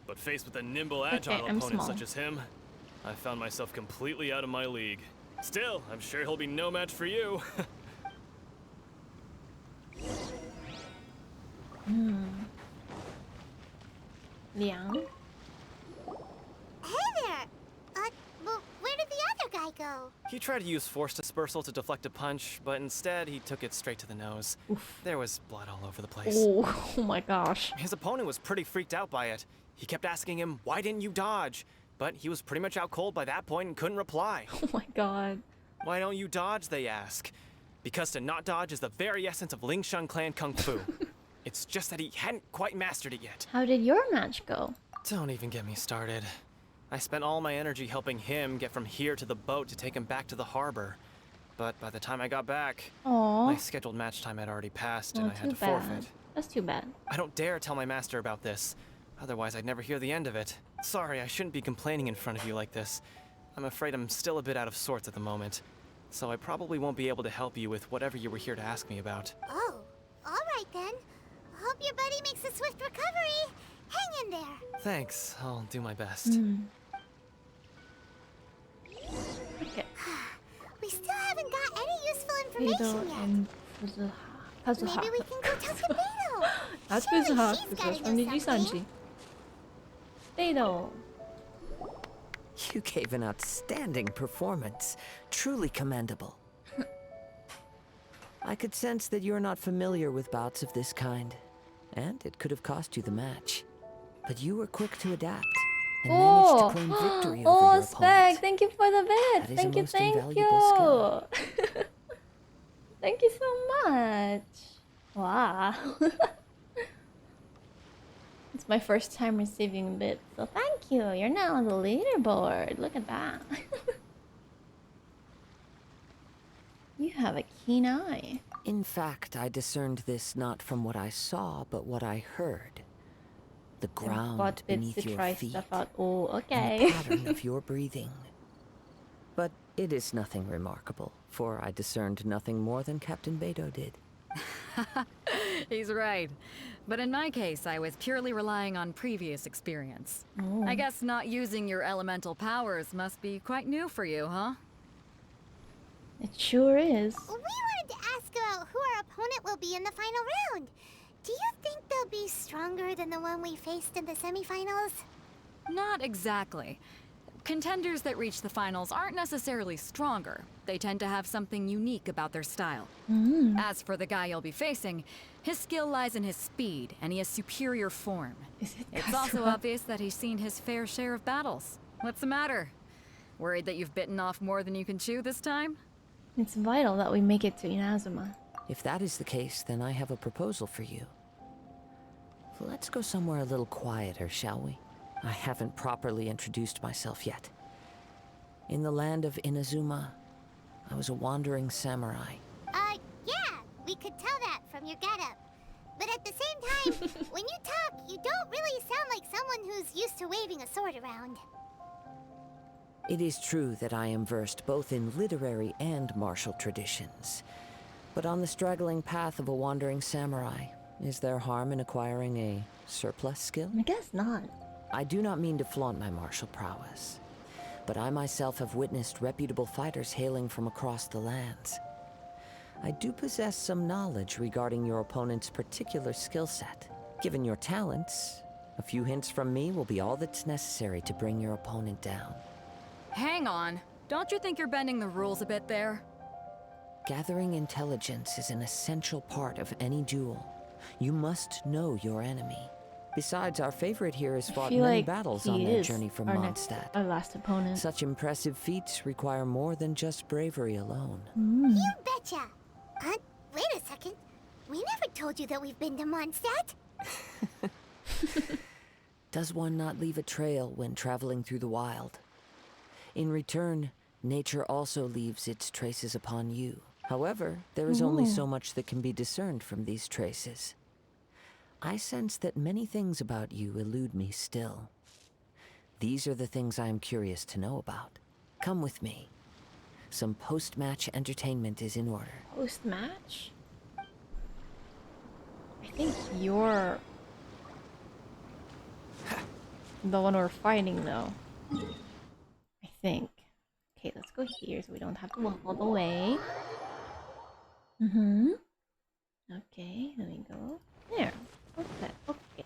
G: But faced with a nimble, agile opponent such as him, I found myself completely out of my league. Still, I'm sure he'll be no match for you.
A: Liang?
B: Hey there! Well, where did the other guy go?
I: He tried to use force dispersal to deflect a punch, but instead he took it straight to the nose.
A: Oof.
I: There was blood all over the place.
A: Oh my gosh.
I: His opponent was pretty freaked out by it. He kept asking him, "Why didn't you dodge?" But he was pretty much out cold by that point and couldn't reply.
A: Oh my god.
I: "Why don't you dodge?" they ask. Because to not dodge is the very essence of Lingshan clan kung fu. It's just that he hadn't quite mastered it yet.
A: How did your match go?
I: Don't even get me started. I spent all my energy helping him get from here to the boat to take him back to the harbor. But by the time I got back, my scheduled match time had already passed and I had to forfeit.
A: That's too bad.
I: I don't dare tell my master about this. Otherwise, I'd never hear the end of it. Sorry, I shouldn't be complaining in front of you like this. I'm afraid I'm still a bit out of sorts at the moment. So I probably won't be able to help you with whatever you were here to ask me about.
B: Oh, all right then. Hope your buddy makes a swift recovery. Hang in there.
I: Thanks, I'll do my best.
A: Okay.
B: We still haven't got any useful information yet.
A: Kazuha.
B: Maybe we can go talk to Beidou.
A: That's
B: Surely
A: Kazuha.
B: she's
A: This
B: gotta
A: was from
B: know
A: Niji
B: something.
A: Sanji. Beidou.
F: You gave an outstanding performance. Truly commendable. I could sense that you're not familiar with bouts of this kind, and it could have cost you the match. But you were quick to adapt and managed to claim victory over your
A: Spec,
F: opponent.
A: thank you for the bid.
F: That is
A: Thank
F: a
A: you,
F: most
A: thank
F: invaluable skill.
A: you. Thank you so much. Wow. It's my first time receiving bits, so thank you. You're now on the leaderboard. Look at that. You have a keen eye.
F: In fact, I discerned this not from what I saw, but what I heard. The ground
A: Got bits
F: beneath
A: to
F: your
A: try
F: feet,
A: stuff out. Oh,
F: and
A: okay.
F: the pattern of your breathing. But it is nothing remarkable, for I discerned nothing more than Captain Beidou did.
E: He's right. But in my case, I was purely relying on previous experience.
A: Oh.
E: I guess not using your elemental powers must be quite new for you, huh?
A: It sure is.
B: We wanted to ask about who our opponent will be in the final round. Do you think they'll be stronger than the one we faced in the semifinals?
E: Not exactly. Contenders that reach the finals aren't necessarily stronger. They tend to have something unique about their style. As for the guy you'll be facing, his skill lies in his speed, and he has superior form. It's also obvious that he's seen his fair share of battles. What's the matter? Worried that you've bitten off more than you can chew this time?
A: It's vital that we make it to Inazuma.
F: If that is the case, then I have a proposal for you. Let's go somewhere a little quieter, shall we? I haven't properly introduced myself yet. In the land of Inazuma, I was a wandering samurai.
B: Yeah, we could tell that from your getup. But at the same time, when you talk, you don't really sound like someone who's used to waving a sword around.
F: It is true that I am versed both in literary and martial traditions. But on the straggling path of a wandering samurai, is there harm in acquiring a surplus skill?
A: I guess not.
F: I do not mean to flaunt my martial prowess, but I myself have witnessed reputable fighters hailing from across the lands. I do possess some knowledge regarding your opponent's particular skill set. Given your talents, a few hints from me will be all that's necessary to bring your opponent down.
E: Hang on. Don't you think you're bending the rules a bit there?
F: Gathering intelligence is an essential part of any duel. You must know your enemy. Besides, our favorite here has fought many battles on their journey from Mondstadt.
A: Our last opponent.
F: Such impressive feats require more than just bravery alone.
B: You betcha! Wait a second. We never told you that we've been to Mondstadt.
F: Does one not leave a trail when traveling through the wild? In return, nature also leaves its traces upon you. However, there is only so much that can be discerned from these traces. I sense that many things about you elude me still. These are the things I am curious to know about. Come with me. Some post-match entertainment is in order.
A: Post-match? I think you're the one we're fighting, though. I think. Okay, let's go here so we don't have to walk all the way. Okay, there we go. There. Okay, okay.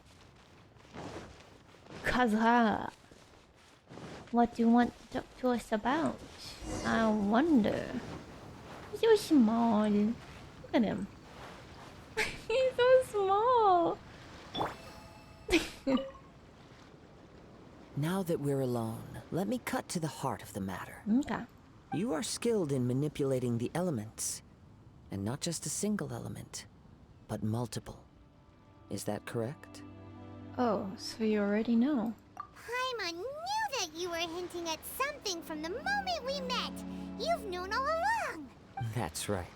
A: Kazuha, what do you want to talk to us about? I wonder. He's so small. Look at him. He's so small.
F: Now that we're alone, let me cut to the heart of the matter.
A: Okay.
F: You are skilled in manipulating the elements. And not just a single element, but multiple. Is that correct?
A: Oh, so you already know.
B: Paimon knew that you were hinting at something from the moment we met. You've known all along.
F: That's right.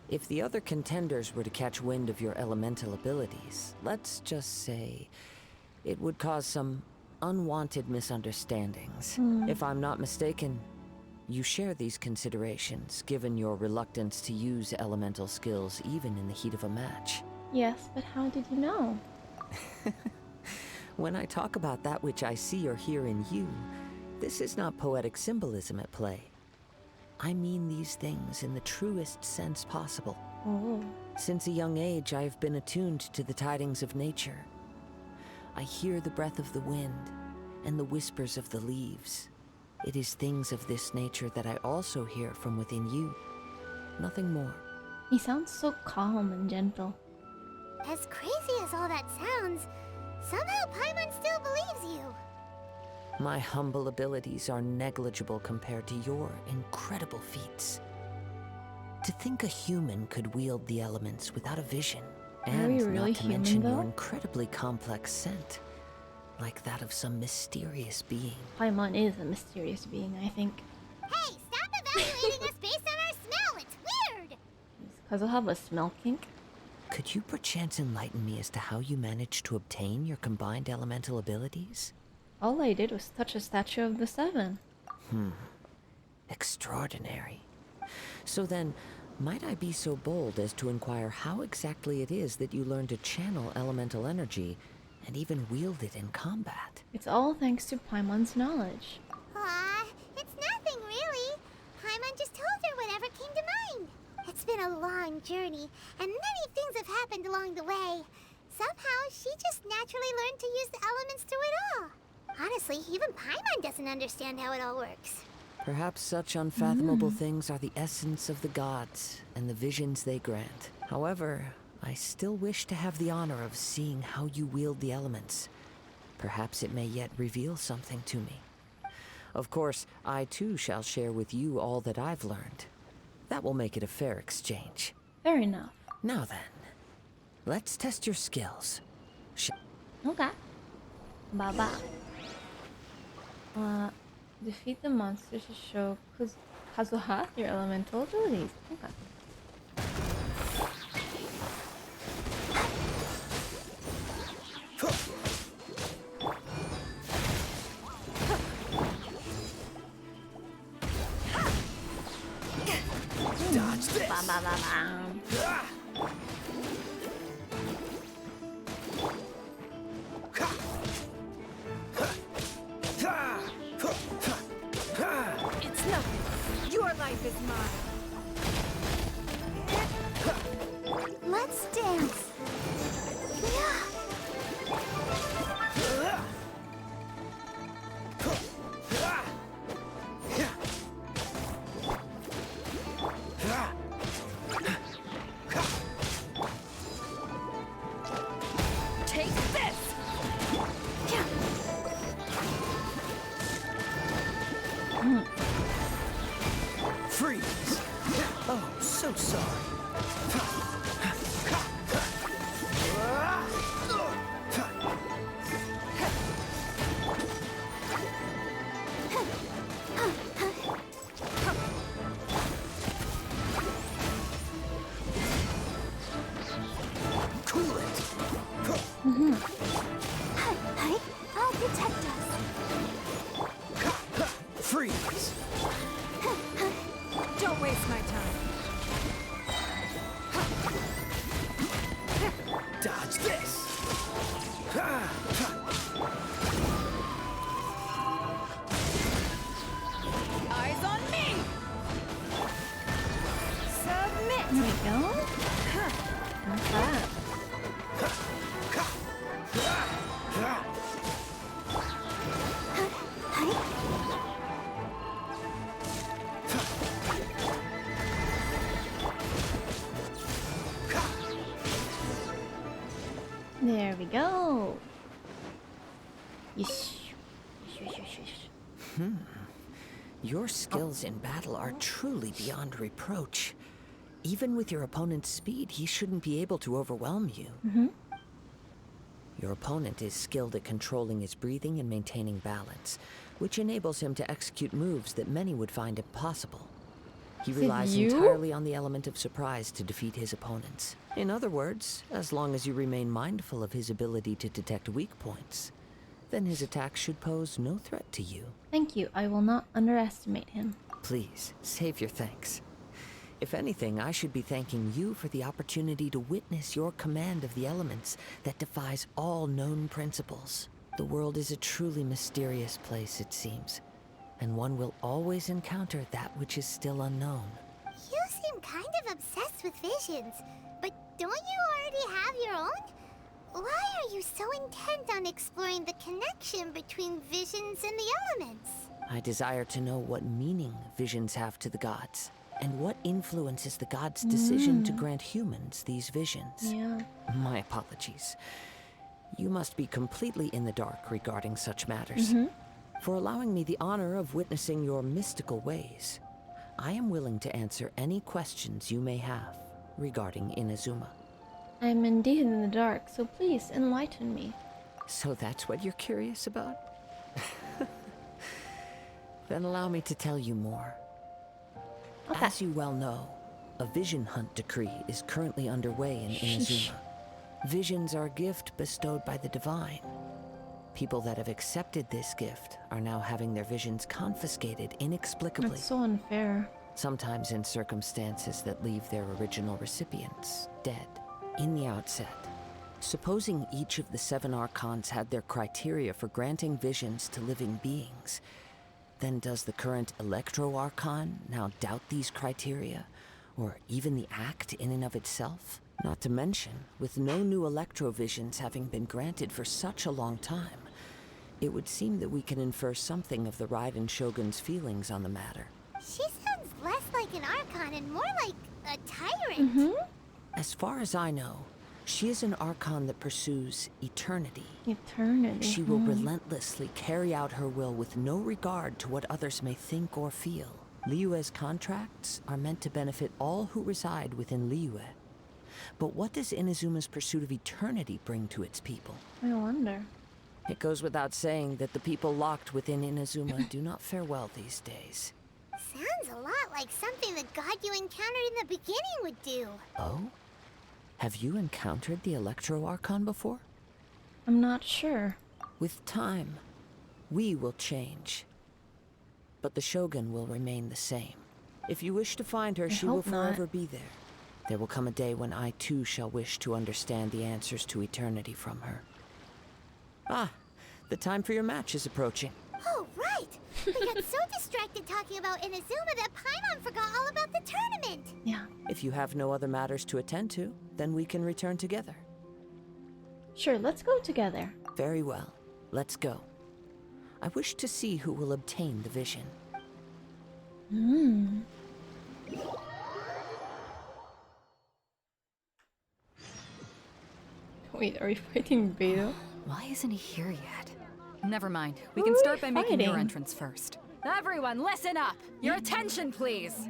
F: If the other contenders were to catch wind of your elemental abilities, let's just say it would cause some unwanted misunderstandings. If I'm not mistaken, you share these considerations, given your reluctance to use elemental skills even in the heat of a match.
A: Yes, but how did you know?
F: When I talk about that which I see or hear in you, this is not poetic symbolism at play. I mean these things in the truest sense possible.
A: Oh.
F: Since a young age, I have been attuned to the tidings of nature. I hear the breath of the wind and the whispers of the leaves. It is things of this nature that I also hear from within you. Nothing more.
A: He sounds so calm and gentle.
B: As crazy as all that sounds, somehow Paimon still believes you.
F: My humble abilities are negligible compared to your incredible feats. To think a human could wield the elements without a vision, and
A: really
F: not to mention
A: human,
F: your
A: though?
F: incredibly complex scent, like that of some mysterious being.
A: Paimon is a mysterious being, I think.
B: Hey, stop evaluating us based on our smell. It's weird.
A: Does Kazuha have a smell kink?
F: Could you perchance enlighten me as to how you managed to obtain your combined elemental abilities?
A: All I did was touch a statue of the Seven.
F: Extraordinary. So then, might I be so bold as to inquire how exactly it is that you learned to channel elemental energy and even wield it in combat?
A: It's all thanks to Paimon's knowledge.
B: Aw, it's nothing really. Paimon just told her whatever came to mind. It's been a long journey, and many things have happened along the way. Somehow, she just naturally learned to use the elements through it all. Honestly, even Paimon doesn't understand how it all works.
F: Perhaps such unfathomable things are the essence of the gods and the visions they grant. However, I still wish to have the honor of seeing how you wield the elements. Perhaps it may yet reveal something to me. Of course, I too shall share with you all that I've learned. That will make it a fair exchange.
A: Fair enough.
F: Now then, let's test your skills.
A: Okay. Baba. Defeat the monsters to show Kazuha your elemental abilities. Okay.
I: Dodge this!
A: Bam, bam, bam, bam.
K: It's nothing. Your life is mine.
B: Let's dance.
K: Take this.
I: Freeze! Oh, so sorry. Cool it!
B: I'll protect us.
D: Freeze!
E: Don't waste my time.
D: Dodge this!
E: Eyes on me! Submit!
A: There we go. Not bad. There we go. Yeesh.
F: Your skills in battle are truly beyond reproach. Even with your opponent's speed, he shouldn't be able to overwhelm you. Your opponent is skilled at controlling his breathing and maintaining balance, which enables him to execute moves that many would find impossible. He relies entirely on the element of surprise to defeat his opponents. In other words, as long as you remain mindful of his ability to detect weak points, then his attacks should pose no threat to you.
A: Thank you. I will not underestimate him.
F: Please, save your thanks. If anything, I should be thanking you for the opportunity to witness your command of the elements that defies all known principles. The world is a truly mysterious place, it seems, and one will always encounter that which is still unknown.
B: You seem kind of obsessed with visions, but don't you already have your own? Why are you so intent on exploring the connection between visions and the elements?
F: I desire to know what meaning visions have to the gods, and what influences the gods' decision to grant humans these visions.
A: Yeah.
F: My apologies. You must be completely in the dark regarding such matters. For allowing me the honor of witnessing your mystical ways, I am willing to answer any questions you may have regarding Inazuma.
A: I'm indeed in the dark, so please enlighten me.
F: So that's what you're curious about? Then allow me to tell you more.
A: Okay.
F: As you well know, a vision hunt decree is currently underway in Inazuma. Visions are a gift bestowed by the divine. People that have accepted this gift are now having their visions confiscated inexplicably.
A: That's so unfair.
F: Sometimes in circumstances that leave their original recipients dead. In the outset, supposing each of the 7 archons had their criteria for granting visions to living beings, then does the current Electro Archon now doubt these criteria, or even the act in and of itself? Not to mention, with no new Electro visions having been granted for such a long time, it would seem that we can infer something of the Raiden Shogun's feelings on the matter.
B: She sounds less like an Archon and more like a tyrant.
F: As far as I know, she is an Archon that pursues eternity.
A: Eternity.
F: She will relentlessly carry out her will with no regard to what others may think or feel. Liyue's contracts are meant to benefit all who reside within Liyue. But what does Inazuma's pursuit of eternity bring to its people?
A: I wonder.
F: It goes without saying that the people locked within Inazuma do not fare well these days.
B: Sounds a lot like something the god you encountered in the beginning would do.
F: Oh? Have you encountered the Electro Archon before?
A: I'm not sure.
F: With time, we will change. But the Shogun will remain the same. If you wish to find her, she will forever be there. There will come a day when I too shall wish to understand the answers to eternity from her. Ah, the time for your match is approaching.
B: Oh, right! We got so distracted talking about Inazuma that Paimon forgot all about the tournament!
A: Yeah.
F: If you have no other matters to attend to, then we can return together.
A: Sure, let's go together.
F: Very well. Let's go. I wish to see who will obtain the vision.
A: Wait, are we fighting Beidou?
E: Why isn't he here yet? Never mind. We can start by making your entrance first. Everyone, listen up! Your attention, please!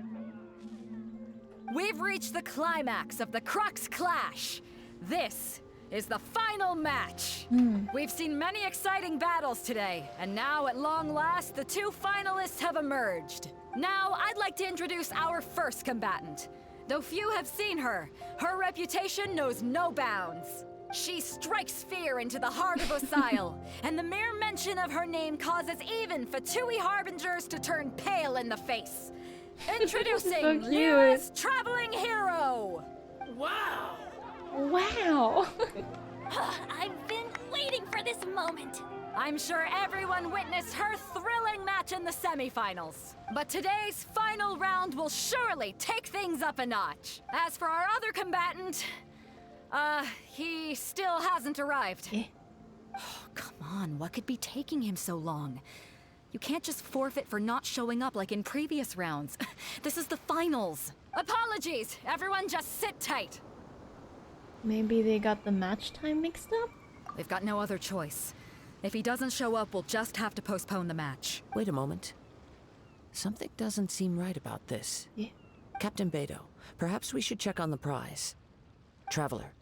E: We've reached the climax of the Crux Clash. This is the final match. We've seen many exciting battles today, and now at long last, the 2 finalists have emerged. Now, I'd like to introduce our first combatant. Though few have seen her, her reputation knows no bounds. She strikes fear into the heart of Osile, and the mere mention of her name causes even Fatui harbingers to turn pale in the face. Introducing
A: So
E: newest traveling hero!
J: Wow!
A: Wow.
L: I've been waiting for this moment.
E: I'm sure everyone witnessed her thrilling match in the semifinals. But today's final round will surely take things up a notch. As for our other combatant, he still hasn't arrived.
A: Oh,
E: come on, what could be taking him so long? You can't just forfeit for not showing up like in previous rounds. This is the finals. Apologies, everyone just sit tight.
A: Maybe they got the match time mixed up?
E: They've got no other choice. If he doesn't show up, we'll just have to postpone the match.
F: Wait a moment. Something doesn't seem right about this.
A: Yeah.
F: Captain Beto, perhaps we should check on the prize. Traveler,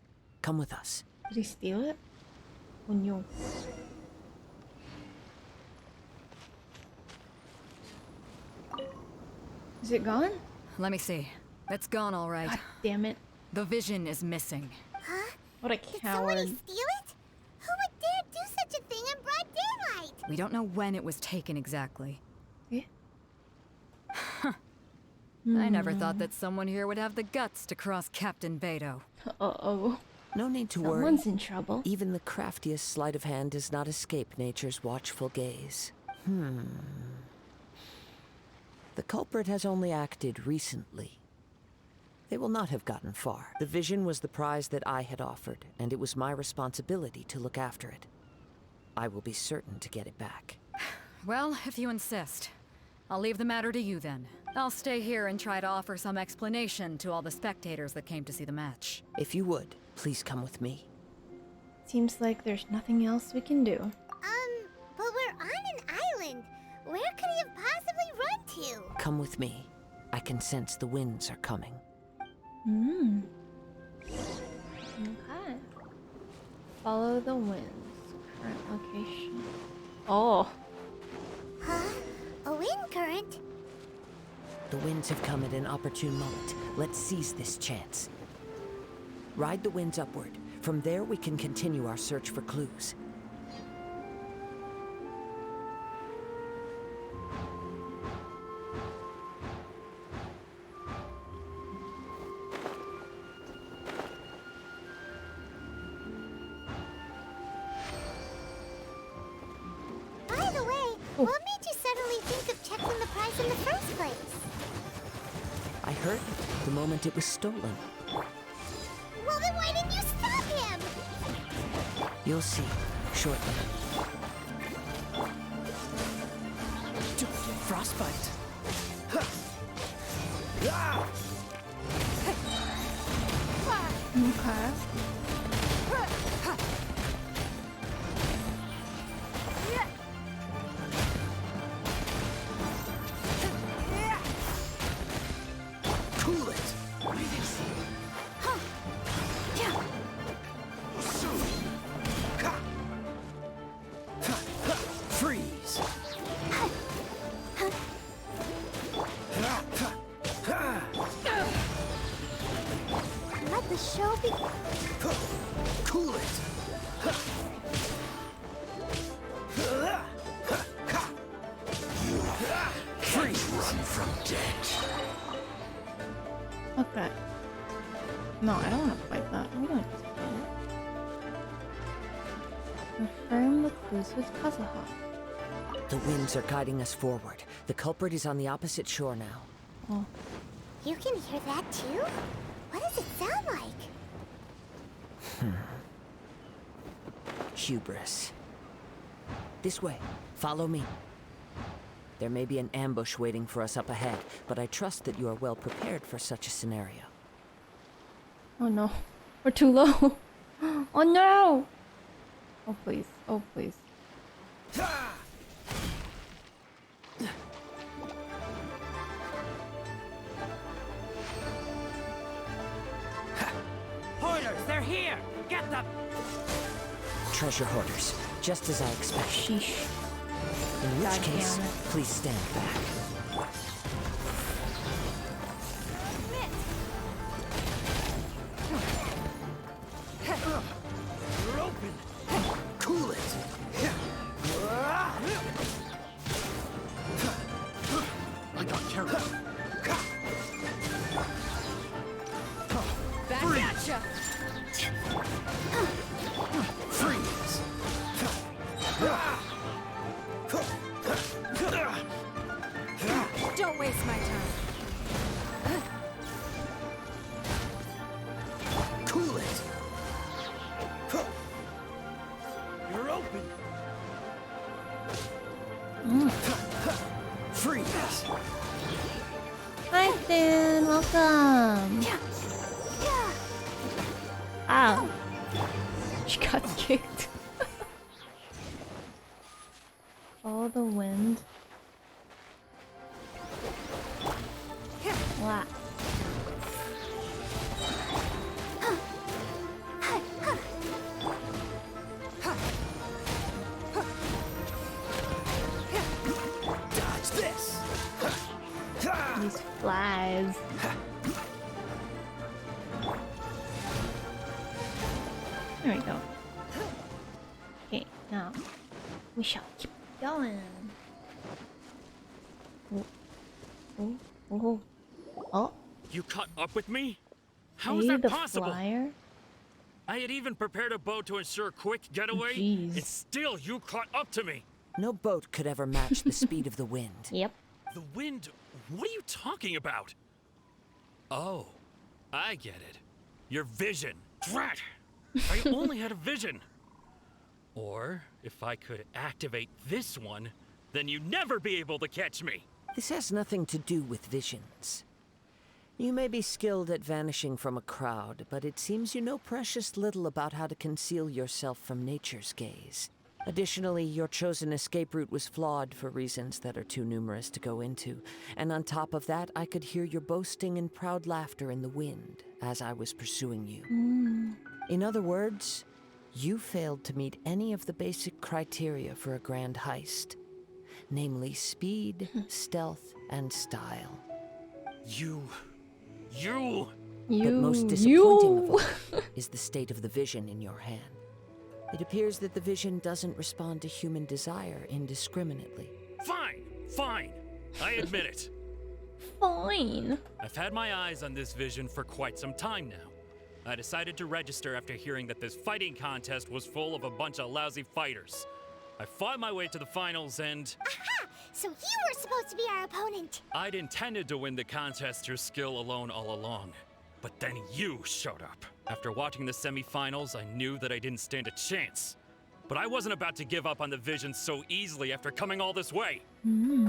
F: come with us.
A: Did he steal it? Oh no. Is it gone?
E: Let me see. It's gone all right.
A: God damn it.
E: The vision is missing.
B: Huh?
A: What a
B: Did
A: coward.
B: somebody steal it? Who would dare do such a thing in broad daylight?
E: We don't know when it was taken exactly.
A: Yeah.
E: I never thought that someone here would have the guts to cross Captain Beto.
A: Uh-oh.
F: No need to worry.
A: Someone's in trouble.
F: Even the craftiest sleight of hand does not escape nature's watchful gaze. The culprit has only acted recently. They will not have gotten far. The vision was the prize that I had offered, and it was my responsibility to look after it. I will be certain to get it back.
E: Well, if you insist. I'll leave the matter to you then. I'll stay here and try to offer some explanation to all the spectators that came to see the match.
F: If you would, please come with me.
A: Seems like there's nothing else we can do.
B: But we're on an island. Where could he have possibly run to?
F: Come with me. I can sense the winds are coming.
A: Okay. Follow the winds. Current location. Oh.
B: Huh? A wind current?
F: The winds have come at an opportune moment. Let's seize this chance. Ride the winds upward. From there, we can continue our search for clues.
B: By the way, what made you suddenly think of checking the prize in the first place?
F: I heard it the moment it was stolen.
B: Well, then why didn't you stop him?
F: You'll see shortly.
D: Frostbite.
A: Okay.
D: Cool it. Freeze.
B: Let the show be.
D: Cool it. Freeze. Run from death.
A: Okay. No, I don't want to fight that. We don't have to fight it. Confirm the clues with Kazuha.
F: The winds are guiding us forward. The culprit is on the opposite shore now.
A: Oh.
B: You can hear that too? What does it sound like?
F: Hubris. This way. Follow me. There may be an ambush waiting for us up ahead, but I trust that you are well prepared for such a scenario.
A: Oh no. We're too low. Oh no! Oh please. Oh please.
D: Hoarders, they're here! Get them!
F: Treasure hoarders, just as I expected.
A: Sheesh.
F: In which
A: God
F: case,
A: damn it.
F: please stand back.
E: Don't waste my time.
D: Cool it. You're open. Freeze.
A: Hi, Finn. Welcome. Ow. She got kicked. Follow the wind. Wow.
D: Dodge this.
A: These flies. There we go. Okay, now we shall keep going. Oh, oh, oh, oh.
M: You caught up with me? How
A: Are
M: is
A: you
M: that
A: the
M: possible?
A: flyer?
M: I had even prepared a boat to ensure a quick getaway,
A: Jeez.
M: and still you caught up to me.
F: No boat could ever match the speed of the wind.
A: Yep.
M: The wind? What are you talking about? Oh, I get it. Your vision. Drat! I only had a vision. Or, if I could activate this one, then you'd never be able to catch me.
F: This has nothing to do with visions. You may be skilled at vanishing from a crowd, but it seems you know precious little about how to conceal yourself from nature's gaze. Additionally, your chosen escape route was flawed for reasons that are too numerous to go into. And on top of that, I could hear your boasting and proud laughter in the wind as I was pursuing you. In other words, you failed to meet any of the basic criteria for a grand heist. Namely speed, stealth, and style. But most disappointing of all is the state of the vision in your hand. It appears that the vision doesn't respond to human desire indiscriminately.
M: Fine. I admit it.
A: Fine.
M: I've had my eyes on this vision for quite some time now. I decided to register after hearing that this fighting contest was full of a bunch of lousy fighters. I fought my way to the finals and...
B: Aha! So you were supposed to be our opponent.
M: I'd intended to win the contest through skill alone all along. But then you showed up. After watching the semifinals, I knew that I didn't stand a chance. But I wasn't about to give up on the vision so easily after coming all this way.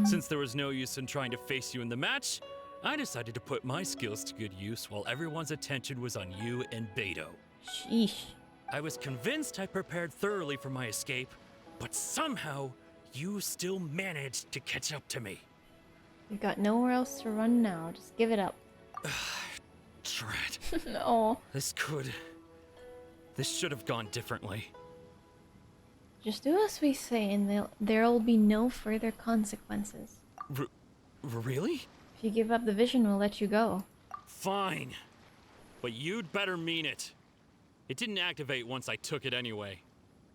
M: Since there was no use in trying to face you in the match, I decided to put my skills to good use while everyone's attention was on you and Beto.
A: Sheesh.
M: I was convinced I prepared thoroughly for my escape, but somehow you still managed to catch up to me.
A: You've got nowhere else to run now. Just give it up.
M: Drat.
A: No.
M: This should have gone differently.
A: Just do as we say and there'll be no further consequences.
M: Really?
A: If you give up the vision, we'll let you go.
M: Fine. But you'd better mean it. It didn't activate once I took it anyway.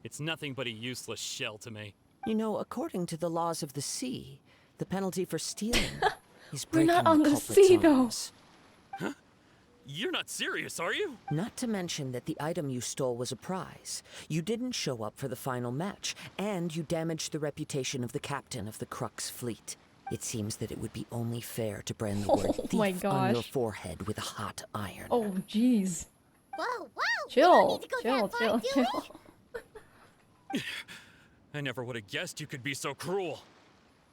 M: It's nothing but a useless shell to me.
F: You know, according to the laws of the sea, the penalty for stealing is
A: We're
F: breaking
A: not on the
F: culprit's
A: sea, though.
F: arms.
M: Huh? You're not serious, are you?
F: Not to mention that the item you stole was a prize. You didn't show up for the final match, and you damaged the reputation of the captain of the Crux fleet. It seems that it would be only fair to brand the word thief on your forehead with a hot iron.
A: Oh, jeez.
B: Whoa,
A: Chill,
B: chill.
M: I never would have guessed you could be so cruel.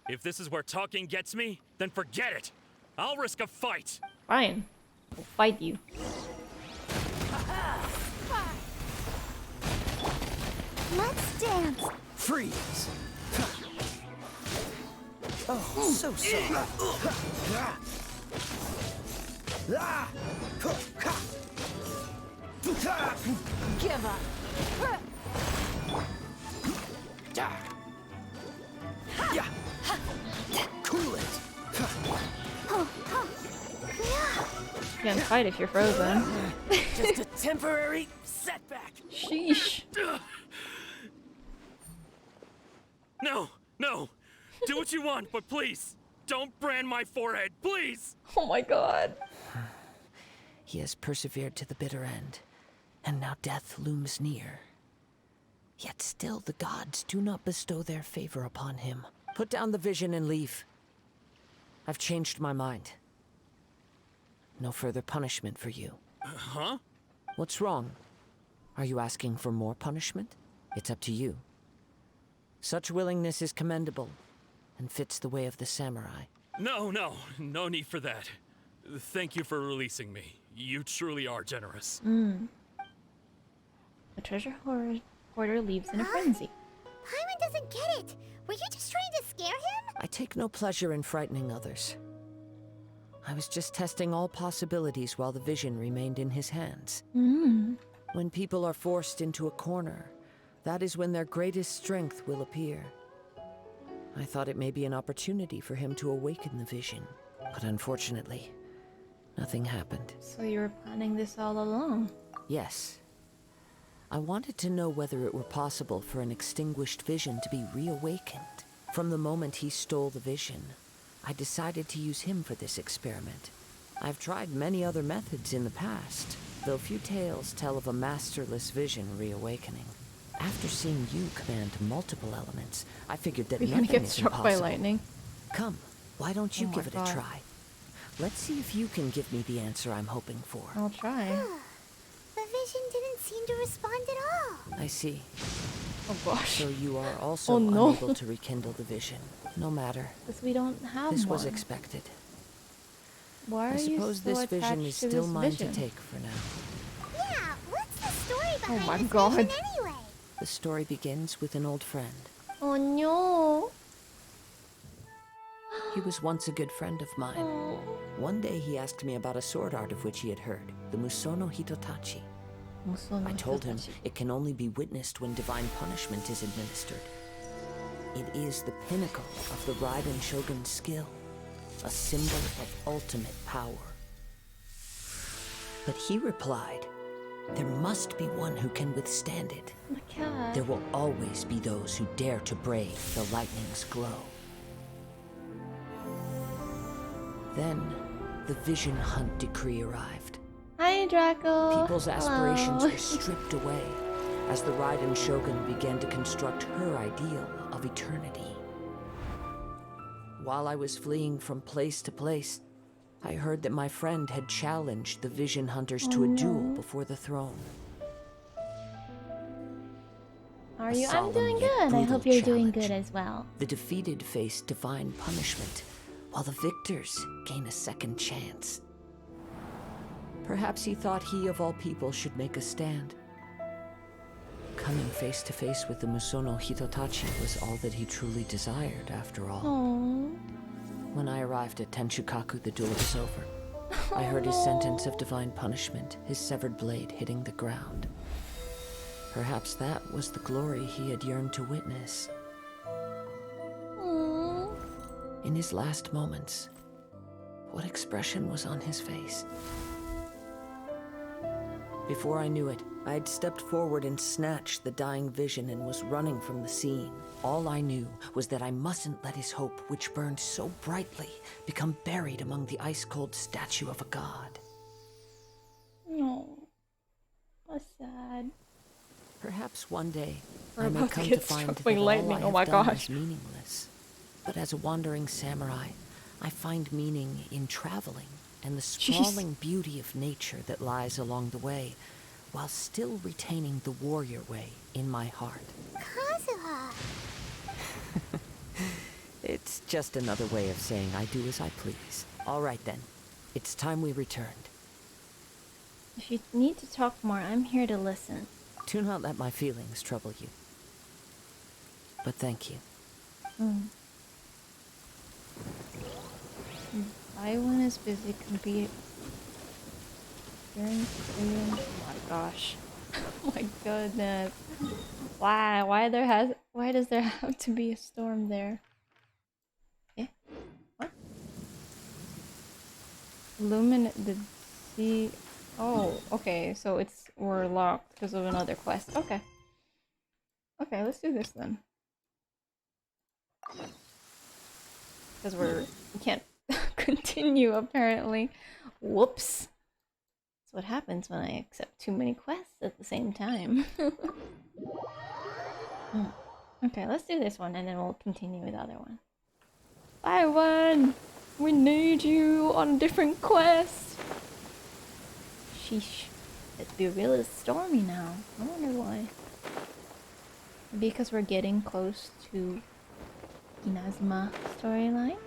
M: If this is where talking gets me, then forget it. I'll risk a fight.
A: Fine. We'll fight you.
K: Let's dance.
D: Freeze. Oh, so soft.
K: Give up.
D: Cool it.
A: You can't fight if you're frozen.
D: Just a temporary setback.
A: Sheesh.
M: No. Do what you want, but please, don't brand my forehead, please.
A: Oh my god.
F: He has persevered to the bitter end, and now death looms near. Yet still the gods do not bestow their favor upon him. Put down the vision and leave. I've changed my mind. No further punishment for you.
M: Huh?
F: What's wrong? Are you asking for more punishment? It's up to you. Such willingness is commendable and fits the way of the samurai.
M: No need for that. Thank you for releasing me. You truly are generous.
A: The treasure hoarder leaves in a frenzy.
B: Paimon doesn't get it. Were you just trying to scare him?
F: I take no pleasure in frightening others. I was just testing all possibilities while the vision remained in his hands. When people are forced into a corner, that is when their greatest strength will appear. I thought it may be an opportunity for him to awaken the vision, but unfortunately, nothing happened.
A: So you were planning this all along?
F: Yes. I wanted to know whether it were possible for an extinguished vision to be reawakened. From the moment he stole the vision, I decided to use him for this experiment. I've tried many other methods in the past, though few tales tell of a masterless vision reawakening. After seeing you command multiple elements, I figured that nothing
A: get
F: is
A: struck
F: impossible.
A: by lightning.
F: Come, why don't you give it
A: God.
F: a try? Let's see if you can give me the answer I'm hoping for.
A: I'll try.
B: The vision didn't seem to respond at all.
F: I see.
A: Oh gosh.
F: So you are also
A: no.
F: unable to rekindle the vision. No matter.
A: Because we don't have
F: This
A: one.
F: was expected.
A: Why are
F: I suppose
A: you so
F: this vision
A: attached
F: is
A: to
F: still
A: this
F: mine
A: vision?
F: to take for now.
B: Yeah, what's the story behind
A: my
B: this
A: God.
B: vision anyway?
F: The story begins with an old friend.
A: Oh no.
F: He was once a good friend of mine. One day he asked me about a sword art of which he had heard, the Musono Hitotachi. I told him it can only be witnessed when divine punishment is administered. It is the pinnacle of the Raiden Shogun's skill, a symbol of ultimate power. But he replied, there must be one who can withstand it.
A: Oh my God.
F: There will always be those who dare to brave the lightning's glow. Then, the Vision Hunt decree arrived.
A: Hi, Draco.
F: People's aspirations
A: Hello.
F: were stripped away as the Raiden Shogun began to construct her ideal of eternity. While I was fleeing from place to place, I heard that my friend had challenged the Vision Hunters to a duel before the throne.
A: Are
F: A
A: you? I'm
F: solemn
A: doing
F: yet
A: good. I
F: brutal
A: hope you're doing
F: challenge.
A: good as well.
F: The defeated face divine punishment, while the victors gain a second chance. Perhaps he thought he of all people should make a stand. Coming face to face with the Musono Hitotachi was all that he truly desired, after all.
A: Aww.
F: When I arrived at Tenshukaku, the duel was over. I heard his sentence of divine punishment, his severed blade hitting the ground. Perhaps that was the glory he had yearned to witness.
A: Aww.
F: In his last moments, what expression was on his face? Before I knew it, I had stepped forward and snatched the dying vision and was running from the scene. All I knew was that I mustn't let his hope, which burned so brightly, become buried among the ice-cold statue of a god.
A: No. That's sad.
F: Perhaps one day
A: We're
F: I may
A: about to
F: come to
A: get
F: find
A: struck
F: that
A: by
F: all
A: lightning.
F: I
A: Oh
F: have
A: my
F: done
A: gosh.
F: is meaningless. But as a wandering samurai, I find meaning in traveling and the sprawling beauty of nature that lies along the way, while still retaining the warrior way in my heart.
B: Kazuha!
F: It's just another way of saying I do as I please. All right then, it's time we returned.
A: If you need to talk more, I'm here to listen.
F: Do not let my feelings trouble you. But thank you.
A: Iwan is busy competing. Oh my gosh. Oh my goodness. Why? Why does there have to be a storm there? Eh? What? Illuminate the sea. Oh, okay. So we're locked because of another quest. Okay. Okay, let's do this then. Because we can't continue apparently. Whoops. That's what happens when I accept too many quests at the same time. Okay, let's do this one and then we'll continue with the other one. Byron! We need you on a different quest! Sheesh. It'd be really stormy now. I wonder why. Maybe because we're getting close to Inazuma storyline?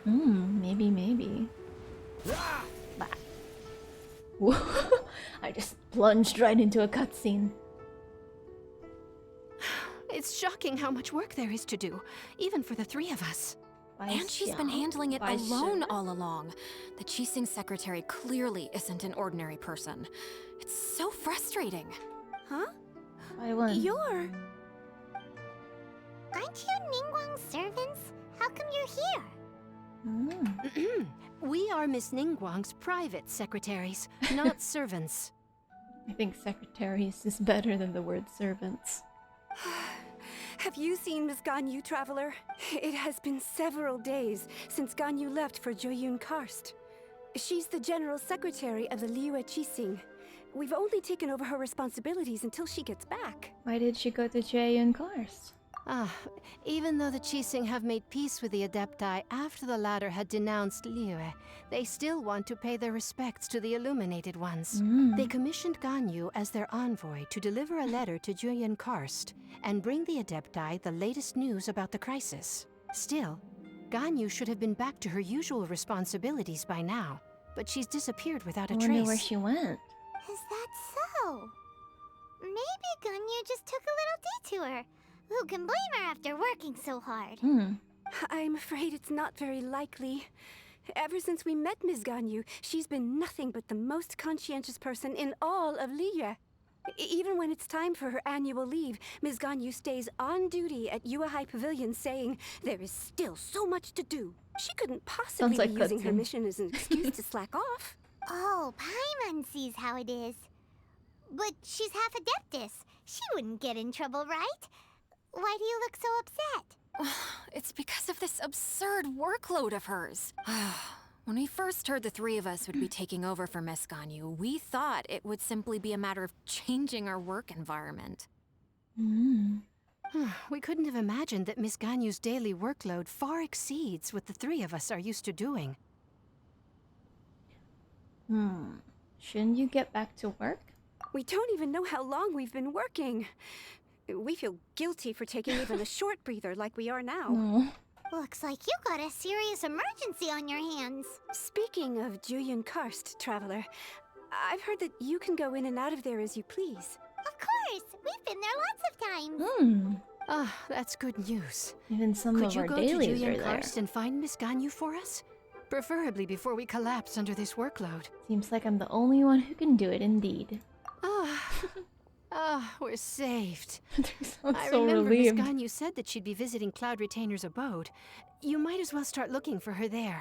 A: Maybe. Bah. I just plunged right into a cutscene.
C: It's shocking how much work there is to do, even for the three of us.
E: And she's been handling it alone all along. The Qixing secretary clearly isn't an ordinary person. It's so frustrating.
K: Huh?
B: You're... Aren't you Ningguang's servants? How come you're here?
C: We are Miss Ningguang's private secretaries, not servants.
A: I think secretaries is better than the word servants.
K: Have you seen Miss Ganyu, Traveler? It has been several days since Ganyu left for Joyun Karst. She's the general secretary of the Liyue Qixing. We've only taken over her responsibilities until she gets back.
A: Why did she go to Joyun Karst?
C: Even though the Qixing have made peace with the Adepti after the latter had denounced Liyue, they still want to pay their respects to the Illuminated Ones. They commissioned Ganyu as their envoy to deliver a letter to Joyun Karst and bring the Adepti the latest news about the crisis. Still, Ganyu should have been back to her usual responsibilities by now, but she's disappeared without a trace.
A: I wonder where she went.
B: Is that so? Maybe Ganyu just took a little detour. Who can blame her after working so hard?
K: I'm afraid it's not very likely. Ever since we met Ms. Ganyu, she's been nothing but the most conscientious person in all of Liyue. Even when it's time for her annual leave, Ms. Ganyu stays on duty at Yuehai Pavilion saying there is still so much to do. She couldn't possibly be using her mission as an excuse to slack off.
B: Oh, Paimon sees how it is. But she's half Adeptus. She wouldn't get in trouble, right? Why do you look so upset?
E: It's because of this absurd workload of hers. When we first heard the three of us would be taking over for Miss Ganyu, we thought it would simply be a matter of changing our work environment.
C: We couldn't have imagined that Miss Ganyu's daily workload far exceeds what the three of us are used to doing.
A: Shouldn't you get back to work?
K: We don't even know how long we've been working. We feel guilty for taking even a short breather like we are now.
B: Looks like you got a serious emergency on your hands.
K: Speaking of Joyun Karst, Traveler, I've heard that you can go in and out of there as you please.
B: Of course! We've been there lots of times.
C: That's good news.
A: Even some
C: Could
A: of
C: you
A: our
C: go to
A: dailies are
C: Joyun
A: there.
C: Karst and find Miss Ganyu for us? Preferably before we collapse under this workload.
A: Seems like I'm the only one who can do it, indeed.
C: We're saved.
A: I
C: remember
A: relieved.
C: Miss Ganyu said that she'd be visiting Cloud Retainer's abode. You might as well start looking for her there.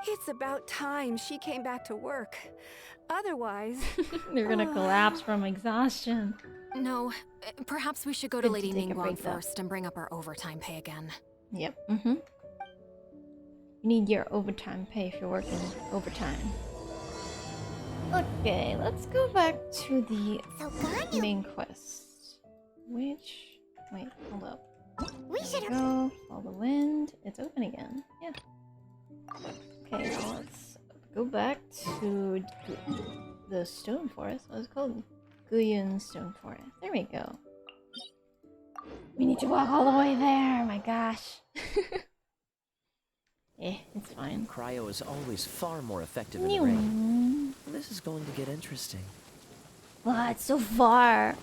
K: It's about time she came back to work. Otherwise...
A: You're gonna collapse from exhaustion.
E: No, perhaps we should go to
A: Good to
E: Lady
A: take a break,
E: Ningguang
A: though.
E: first and bring up our overtime pay again.
A: Yep, You need your overtime pay if you're working overtime. Okay, let's go back to the main quest. Which... Wait, hold up.
B: We should
A: go. Follow the wind. It's open again. Yeah. Okay, now let's go back to the stone forest. What's it called? Guyun Stone Forest. There we go. We need to walk all the way there. My gosh. It's fine.
D: Cryo is always far more effective in the rain. This is going to get interesting.
A: Wow, it's so far.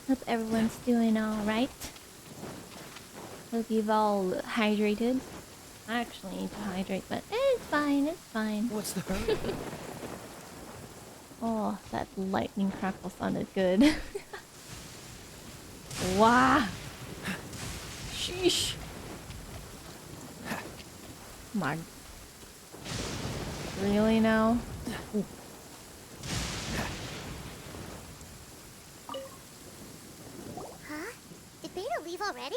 A: Hope everyone's doing alright. Hope you've all hydrated. I actually need to hydrate, but it's fine, it's fine.
D: What's the hurry?
A: Oh, that lightning crackle sounded good. Wow! Sheesh! My... Really now? Ooh.
B: Huh? Did Beta leave already?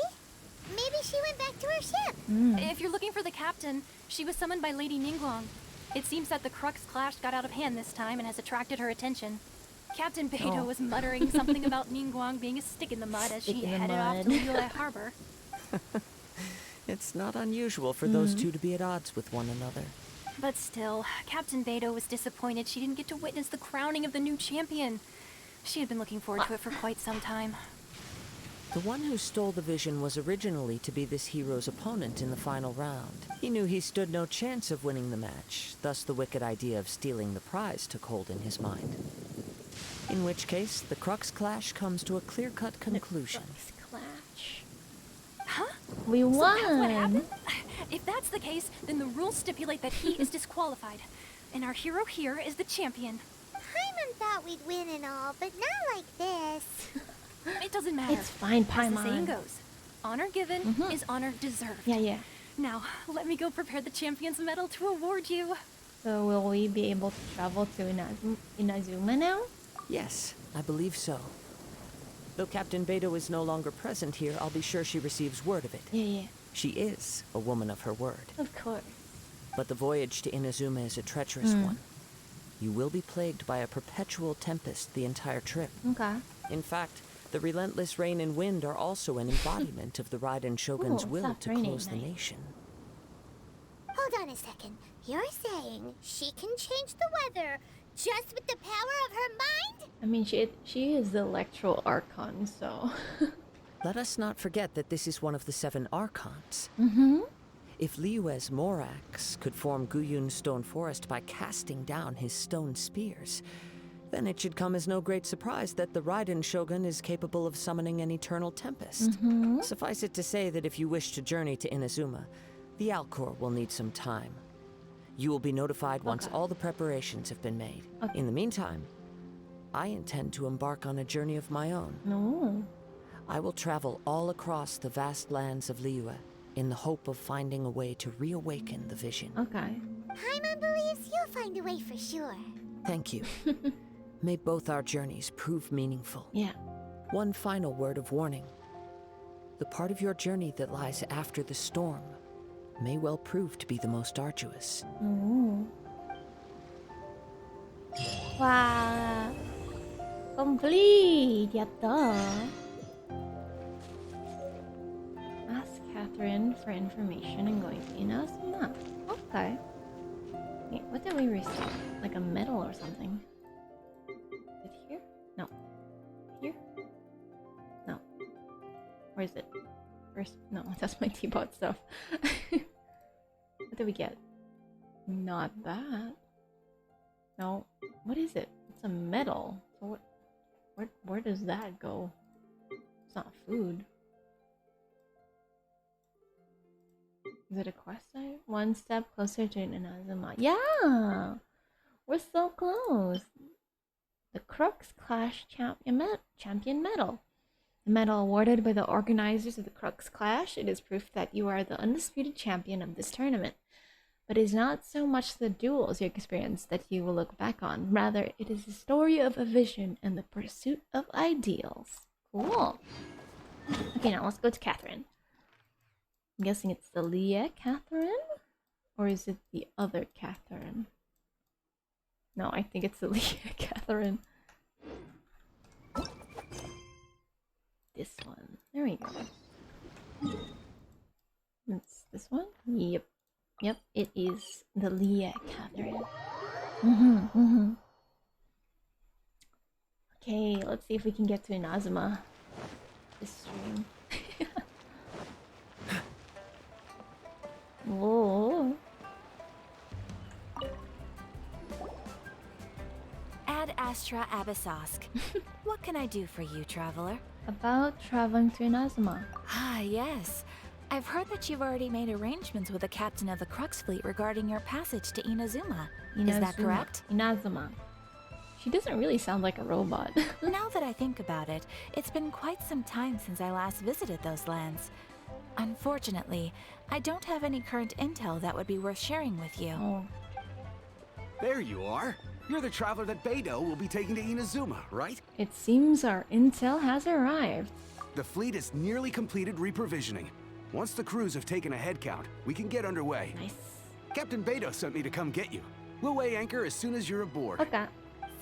B: Maybe she went back to her ship.
L: If you're looking for the captain, she was summoned by Lady Ningguang. It seems that the Crux clash got out of hand this time and has attracted her attention. Captain Beidou was muttering something about Ningguang being a stick in the mud as she headed off to Liyue Harbor.
F: It's not unusual for those two to be at odds with one another.
L: But still, Captain Beidou was disappointed she didn't get to witness the crowning of the new champion. She had been looking forward to it for quite some time.
F: The one who stole the vision was originally to be this hero's opponent in the final round. He knew he stood no chance of winning the match, thus the wicked idea of stealing the prize took hold in his mind. In which case, the Crux clash comes to a clear-cut conclusion.
A: The Crux clash.
L: Huh?
A: We won!
L: So that's what happened? If that's the case, then the rules stipulate that he is disqualified. And our hero here is the champion.
B: Paimon thought we'd win and all, but not like this.
L: It doesn't matter.
A: It's fine, Paimon.
L: As the saying goes, honor given is honor deserved.
A: Yeah.
L: Now, let me go prepare the champion's medal to award you.
A: So will we be able to travel to Inazuma now?
F: Yes, I believe so. Though Captain Beidou is no longer present here, I'll be sure she receives word of it.
A: Yeah.
F: She is a woman of her word.
A: Of course.
F: But the voyage to Inazuma is a treacherous one. You will be plagued by a perpetual tempest the entire trip.
A: Okay.
F: In fact, the relentless rain and wind are also an embodiment of the Raiden Shogun's will to close the nation.
B: Hold on a second. You're saying she can change the weather just with the power of her mind?
A: I mean, she is the Electro Archon, so...
F: Let us not forget that this is one of the 7 Archons. If Liyue's Morax could form Guyun's stone forest by casting down his stone spears, then it should come as no great surprise that the Raiden Shogun is capable of summoning an eternal tempest. Suffice it to say that if you wish to journey to Inazuma, the Alcor will need some time. You will be notified once all the preparations have been made. In the meantime, I intend to embark on a journey of my own. I will travel all across the vast lands of Liyue in the hope of finding a way to reawaken the vision.
A: Okay.
B: Paimon believes you'll find a way for sure.
F: Thank you. May both our journeys prove meaningful.
A: Yeah.
F: One final word of warning. The part of your journey that lies after the storm may well prove to be the most arduous.
A: Wow. Complete! Yatta! Ask Catherine for information and going to Inazuma. Okay. Wait, what did we receive? Like a medal or something? Is it here? No. Here? No. Where is it? First, no, that's my teapot stuff. What did we get? Not that. No. What is it? It's a medal. So where does that go? It's not food. Is it a quest item? One step closer to Inazuma. Yeah! We're so close! The Crux Clash Champion Medal. The medal awarded by the organizers of the Crux Clash, it is proof that you are the undisputed champion of this tournament. But it is not so much the duels you experience that you will look back on. Rather, it is the story of a vision and the pursuit of ideals. Cool. Okay, now let's go to Catherine. I'm guessing it's the Leah Catherine? Or is it the other Catherine? No, I think it's the Leah Catherine. This one. There we go. It's this one? Yep. Yep, it is the Leah Catherine. Okay, let's see if we can get to Inazuma this stream. Whoa.
N: Ad Astra Abyssosk. What can I do for you, traveler?
A: About traveling to Inazuma.
N: Ah, yes. I've heard that you've already made arrangements with the captain of the Crux fleet regarding your passage to Inazuma. Is that correct?
A: Inazuma. She doesn't really sound like a robot.
N: Now that I think about it, it's been quite some time since I last visited those lands. Unfortunately, I don't have any current intel that would be worth sharing with you.
A: Oh.
O: There you are. You're the traveler that Beidou will be taking to Inazuma, right?
A: It seems our intel has arrived.
O: The fleet is nearly completed reprovisioning. Once the crews have taken a head count, we can get underway.
A: Nice.
O: Captain Beidou sent me to come get you. We'll weigh anchor as soon as you're aboard.
A: Okay.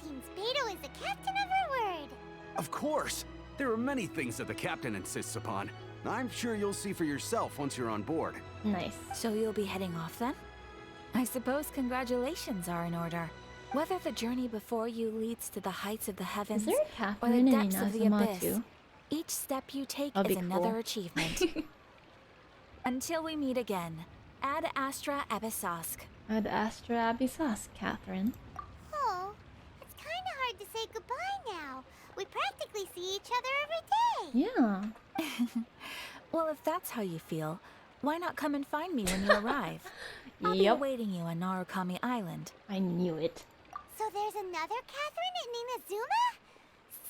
B: Seems Beidou is the captain of her word.
O: Of course. There are many things that the captain insists upon. I'm sure you'll see for yourself once you're on board.
A: Nice.
N: So you'll be heading off then? I suppose congratulations are in order. Whether the journey before you leads to the heights of the heavens
A: Is there a
N: or
A: Catherine
N: the
A: in
N: depths of the
A: Inazuma
N: abyss,
A: too?
N: each step you take
A: That'd
N: is
A: be
N: another
A: cool.
N: achievement. Until we meet again, Ad Astra Abyssosque.
A: Ad Astra Abyssosque, Catherine.
B: Oh, it's kind of hard to say goodbye now. We practically see each other every day.
A: Yeah.
N: Well, if that's how you feel, why not come and find me when you arrive? I'll be awaiting you on Narukami Island.
A: I knew it.
B: So there's another Catherine in Inazuma?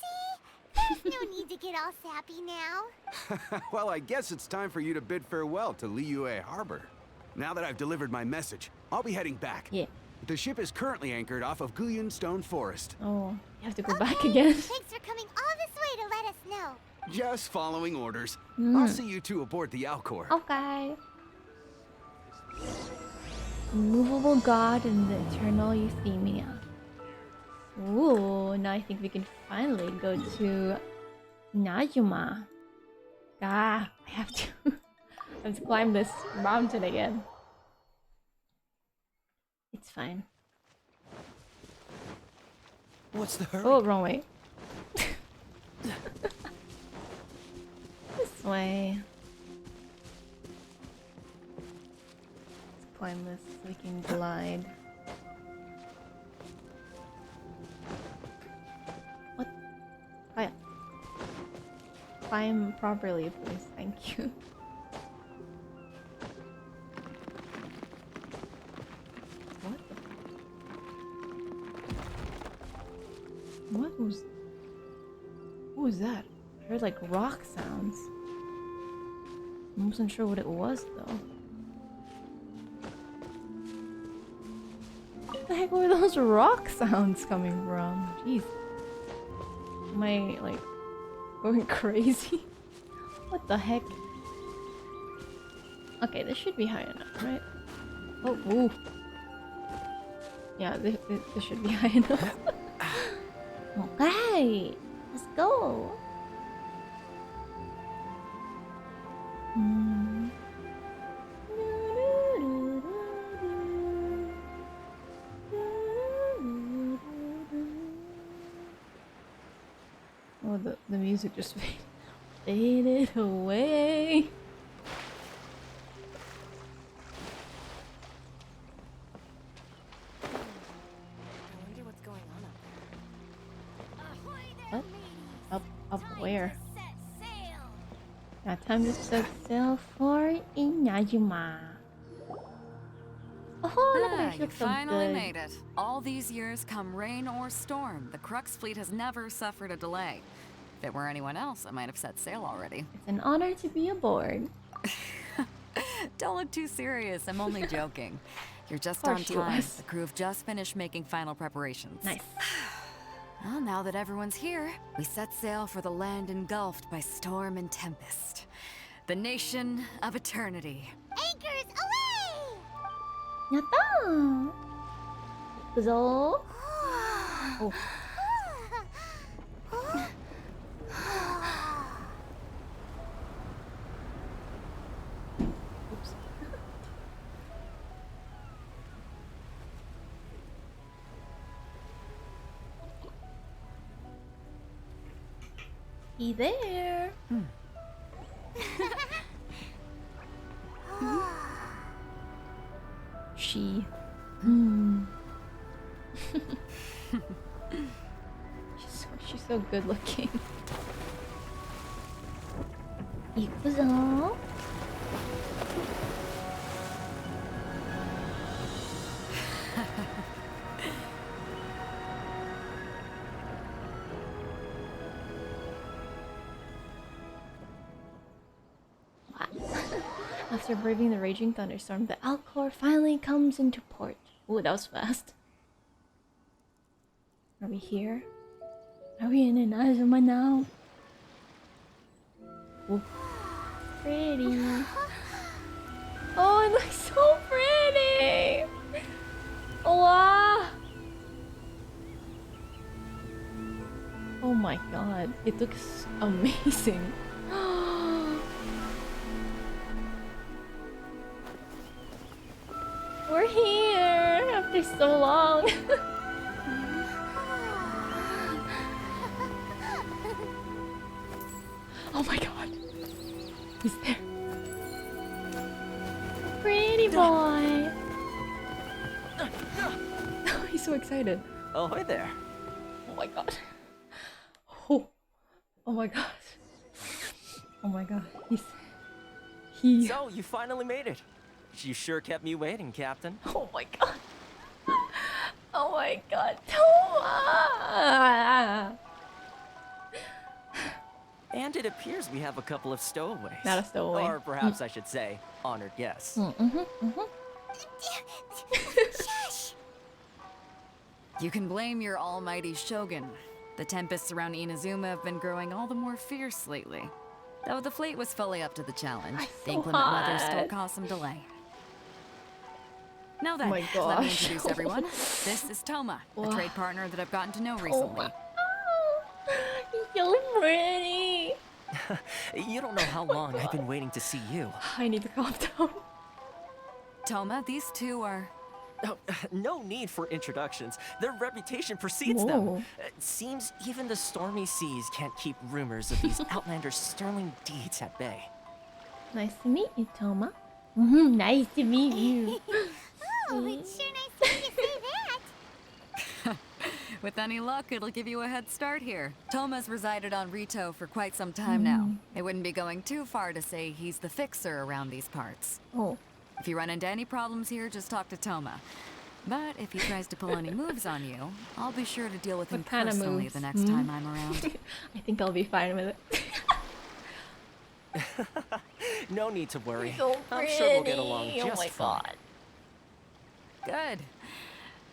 B: See? There's no need to get all sappy now.
O: Well, I guess it's time for you to bid farewell to Liyue Harbor. Now that I've delivered my message, I'll be heading back.
A: Yeah.
O: The ship is currently anchored off of Guyun Stone Forest.
A: Oh, you have to go back again.
B: Thanks for coming all this way to let us know.
O: Just following orders. I'll see you two aboard the Alcor.
A: Okay. Immovable God and the Eternal Euthymia. Ooh, now I think we can finally go to Inazuma. Ah, I have to I have to climb this mountain again. It's fine.
D: What's the hurry?
A: Oh, wrong way. This way. Let's climb this so we can glide. What? Climb. Climb properly, please. Thank you. What was that? I heard like rock sounds. I wasn't sure what it was though. What the heck were those rock sounds coming from? Jeez. Am I like going crazy? What the heck? Okay, this should be high enough, right? Oh, ooh. Yeah, this should be high enough. Okay, let's go. Oh, the music just faded away. What? Up where? Now time to set sail for Inazuma. Oh, look at her, she
E: You
A: looks so
E: finally
A: good.
E: made it. All these years, come rain or storm, the Crux fleet has never suffered a delay. If it were anyone else, I might have set sail already.
A: It's an honor to be aboard.
E: Don't look too serious, I'm only joking. You're just
A: Of
E: on
A: course she
E: time.
A: was.
E: The crew have just finished making final preparations.
A: Nice.
E: Well, now that everyone's here, we set sail for the land engulfed by storm and tempest. The nation of eternity.
B: Anchors away!
A: Yatta! Kuzo. Oh. Oops. He there. She. She's so good looking. 이쁘죠? After braving the raging thunderstorm, the Alcor finally comes into port. Ooh, that was fast. Are we here? Are we in Inazuma now? Ooh. Pretty. Oh, it looks so pretty! Wow! my god, it looks amazing. We're here after so long. Oh my god. He's there. Pretty boy. He's so excited.
I: Oh, hi there.
A: Oh my god. Oh. Oh my god. Oh my god. He.
I: So, you finally made it. You sure kept me waiting, Captain.
A: Oh my god. Oh my god. Toma!
I: And it appears we have a couple of stowaways.
A: Not a stowaway.
I: Or perhaps I should say, honored guests.
E: You can blame your almighty shogun. The tempests around Inazuma have been growing all the more fierce lately. Though the fleet was fully up to the challenge, the inclement weather still caused some delay. Now then,
A: my
E: let me
A: gosh.
E: introduce everyone. This is Toma, a trade partner that I've gotten to know recently.
A: He's so pretty.
I: You don't know how long I've been waiting to see you.
A: I need to calm down.
E: Toma, these two are...
I: Oh, no need for introductions. Their reputation precedes them. It seems even the stormy seas can't keep rumors of these outlanders' sterling deeds at bay.
A: Nice to meet you, Toma. Nice to meet you.
B: Oh, it's sure nice to hear you say that.
E: With any luck, it'll give you a head start here. Toma's resided on Rito for quite some time now. It wouldn't be going too far to say he's the fixer around these parts.
A: Oh.
E: If you run into any problems here, just talk to Toma. But if he tries to pull any moves on you, I'll be sure to deal with him personally the next time I'm around.
A: I think I'll be fine with it.
I: No need to worry.
A: So
I: I'm sure we'll get along just
A: oh my
I: fine.
A: god.
E: Good.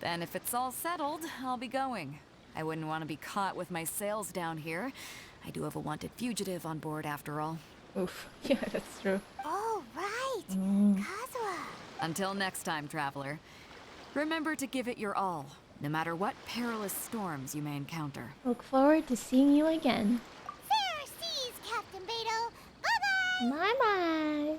E: Then if it's all settled, I'll be going. I wouldn't want to be caught with my sails down here. I do have a wanted fugitive on board after all.
A: Oof. Yeah, that's true.
B: Oh, right. Kazuha.
E: Until next time, traveler. Remember to give it your all, no matter what perilous storms you may encounter.
A: Look forward to seeing you again.
B: Fair seas, Captain Beto. Bye-bye.
A: Bye-bye.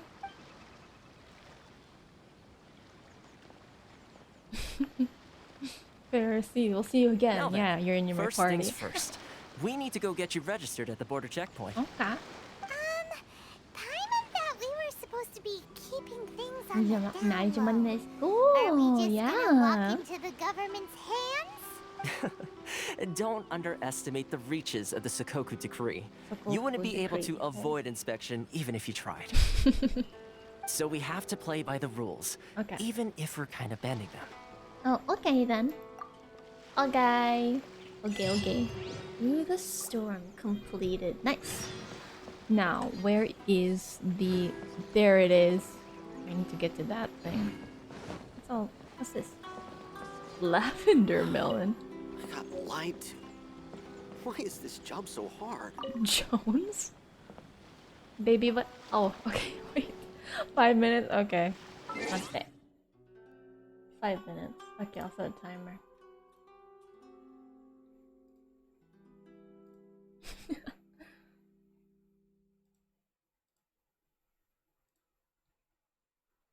A: Pharisee, we'll see you again.
I: Now then,
A: Yeah, you're in your
I: first
A: party.
I: things first. We need to go get you registered at the border checkpoint.
A: Okay.
B: Paimon thought we were supposed to be keeping things on the down
A: Naijima
B: low.
A: desu.
B: Are we just
A: Yeah.
B: gonna walk into the government's hands?
I: Don't underestimate the reaches of the Sakoku Decree. You wouldn't be able to avoid inspection even if you tried. So we have to play by the rules, even if we're kind of bending them.
A: Oh, okay then. Okay. Okay. Through the storm completed. Nice. Now, where is the... There it is. I need to get to that thing. Oh, what's this? Lavender melon.
O: I got lied to. Why is this job so hard?
A: Jones? Baby, what? Oh, okay, wait. 5 minutes? Okay. Let's say 5 minutes. Okay, I'll set a timer.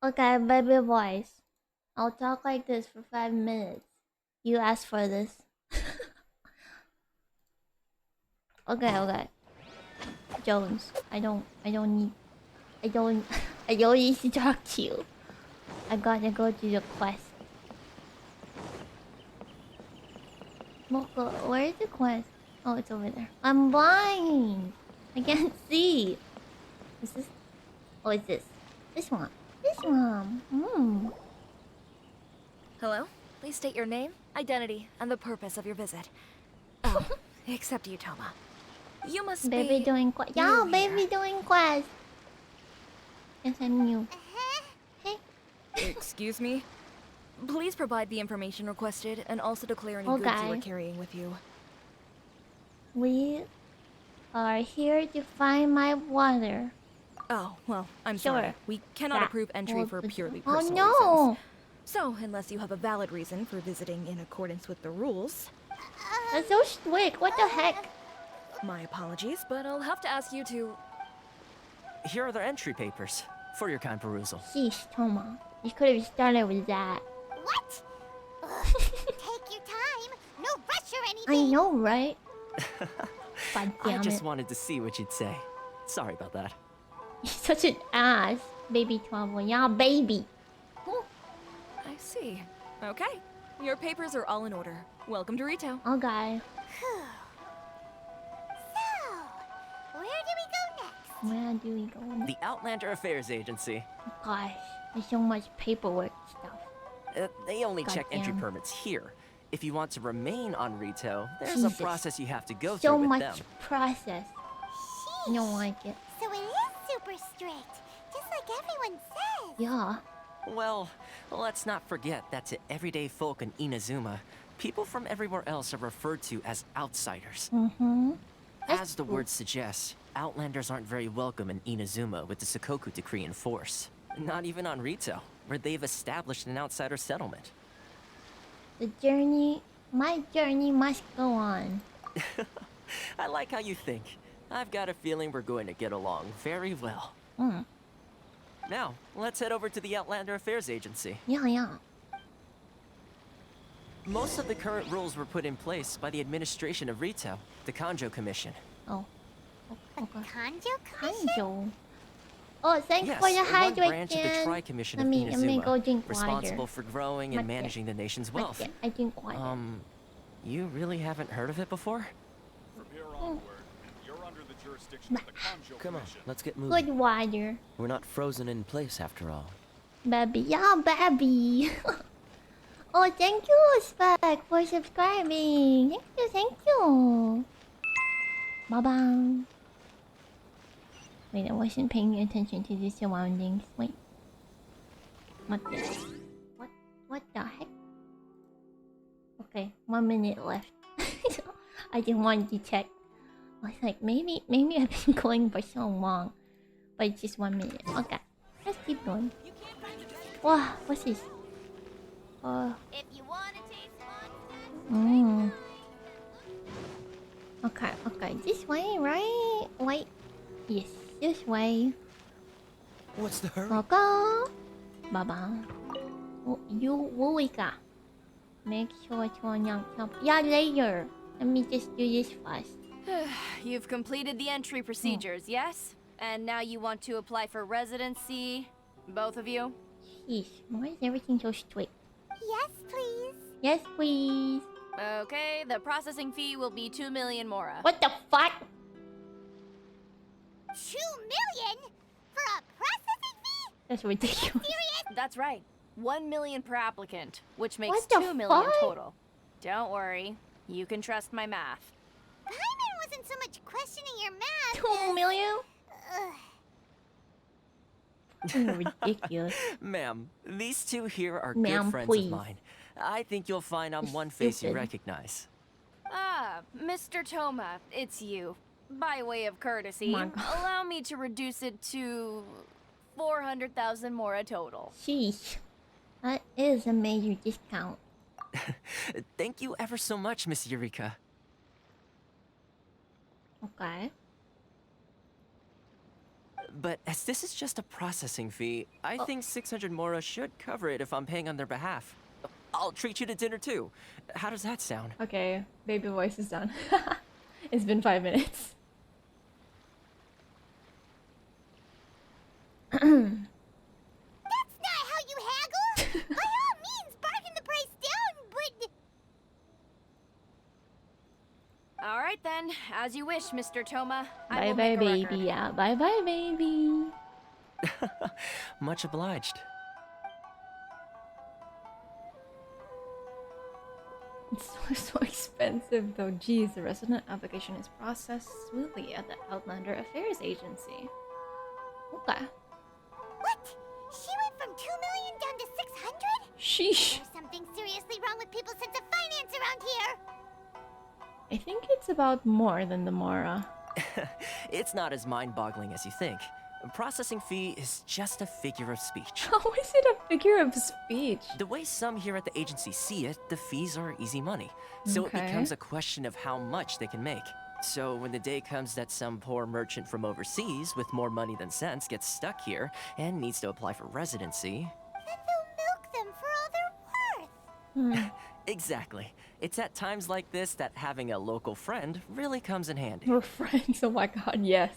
A: Okay, baby voice. I'll talk like this for 5 minutes. You asked for this. Okay. Jones, I don't need to talk to you. I gotta go to the quest. Moko, where is the quest? Oh, it's over there. I'm blind. I can't see. Is this? Oh, it's this. This one. This one.
P: Hello? Please state your name, identity, and the purpose of your visit. Oh, except you, Toma. You must
A: Baby
P: be...
A: doing quest. Yeah, baby doing quest. Yes, I'm new. Hey.
P: Excuse me? Please provide the information requested and also declare any goods you are
A: Okay.
P: carrying with you.
A: We are here to find my water.
P: Oh, well, I'm
A: Sure.
P: sorry. We cannot
A: That
P: approve entry
A: was
P: for
A: the-
P: purely
A: Oh,
P: personal
A: no.
P: reasons. So, unless you have a valid reason for visiting in accordance with the rules...
A: That's so strict. What the heck?
P: My apologies, but I'll have to ask you to...
D: Here are their entry papers for your kind perusal.
A: Sheesh, Toma. You could have started with that.
B: What? Take your time. No rush or anything.
A: I know, right? God damn
D: I just
A: it.
D: wanted to see what you'd say. Sorry about that.
A: You're such an ass, baby 12. Yeah, baby.
P: I see. Okay. Your papers are all in order. Welcome to Rito.
A: Okay. Where do we go next?
D: The Outlander Affairs Agency.
A: Gosh, there's so much paperwork stuff.
D: They only check entry
A: Goddamn.
D: permits here. If you want to remain on Rito, there's a
A: Jesus.
D: process you have to go
A: So
D: through with
A: much
D: them.
A: process. I don't like it.
B: So it is super strict, just like everyone says.
A: Yeah.
D: Well, let's not forget that to everyday folk in Inazuma, people from everywhere else are referred to as outsiders.
A: Mm-hmm.
D: As the word suggests, Outlanders aren't very welcome in Inazuma with the Sakoku Decree in force. Not even on Rito, where they've established an outsider settlement.
A: The journey, my journey must go on.
D: I like how you think. I've got a feeling we're going to get along very well. Now, let's head over to the Outlander Affairs Agency.
A: Yeah.
D: Most of the current rules were put in place by the administration of Rito, the Kanjo Commission.
A: Oh. Okay.
B: Kanjo Commission?
A: Kanjo. Oh, thanks
D: Yes,
A: for the
D: one
A: hydrate.
D: branch of the Tri-Commission
A: Let
D: of
A: me go
D: Inazuma,
A: drink
D: responsible
A: water.
D: for growing and managing the nation's wealth.
A: I drink water.
D: You really haven't heard of it before?
Q: From here onward, you're under the jurisdiction of the Kanjo
D: Come on,
Q: Commission.
D: let's get moving.
A: Good water.
D: We're not frozen in place after all.
A: Baby, yeah, baby. Oh, thank you, Spec, for subscribing. Thank you. Bye-bye. Wait, I wasn't paying attention to the surroundings. Wait. What this? What the heck? Okay, 1 minute left. I just wanted to check. I was like, maybe I've been going for so long. But it's just 1 minute. Okay, let's keep going. Wow, what's this?
B: If you want to taste monsters,
A: Okay, this way, right? Wait. Yes, this way.
D: What's the hurry?
A: Go. Bye-bye. Oh, you Wooika. Make sure to announce help. Yeah, later. Let me just do this first.
R: You've completed the entry procedures, yes? And now you want to apply for residency? Both of you?
A: Jeez, why is everything so strict?
B: yes, please.
A: Yes, please.
R: Okay, the processing fee will be 2 million mora.
A: What the fuck?
B: 2 million for a processing fee?
A: That's ridiculous.
B: Serious?
R: That's right. 1 million per applicant, which makes
A: What the
R: 2 million
A: fuck?
R: total. Don't worry, you can trust my math.
B: Paimon wasn't so much questioning your math.
A: 2 million?
B: Ugh.
A: Ridiculous.
D: Ma'am, these two here are
A: Ma'am,
D: good friends
A: please.
D: of mine. I think you'll find on one face you
A: Stupid.
D: recognize.
R: Ah, Mr. Toma, it's you. By way of courtesy,
A: My God.
R: allow me to reduce it to 400,000 mora total.
A: Sheesh. That is a major discount.
D: Thank you ever so much, Miss Eureka.
A: Okay.
D: But as this is just a processing fee, I think 600 mora should cover it if I'm paying on their behalf. I'll treat you to dinner too. How does that sound?
S: Okay, baby voice is done. It's been 5 minutes.
B: That's not how you haggle! By all means, bargain the price down, but...
R: All right then, as you wish, Mr. Toma. I
A: Bye
R: will
A: bye,
R: make a
A: baby.
R: record.
A: Yeah, bye bye, baby.
D: Much obliged.
S: It's so expensive though. Geez, the resident application is processed smoothly at the Outlander Affairs Agency. Okay.
B: What? She went from 2 million down to 600?
S: Sheesh.
B: There's something seriously wrong with people's sense of finance around here.
S: I think it's about more than the Mora.
D: It's not as mind-boggling as you think. A processing fee is just a figure of speech.
S: How is it a figure of speech?
D: The way some here at the agency see it, the fees are easy money. So
S: Okay.
D: it becomes a question of how much they can make. So when the day comes that some poor merchant from overseas with more money than sense gets stuck here and needs to apply for residency...
B: Then they'll milk them for all they're worth.
D: Exactly. It's at times like this that having a local friend really comes in handy.
S: We're friends, oh my god, yes.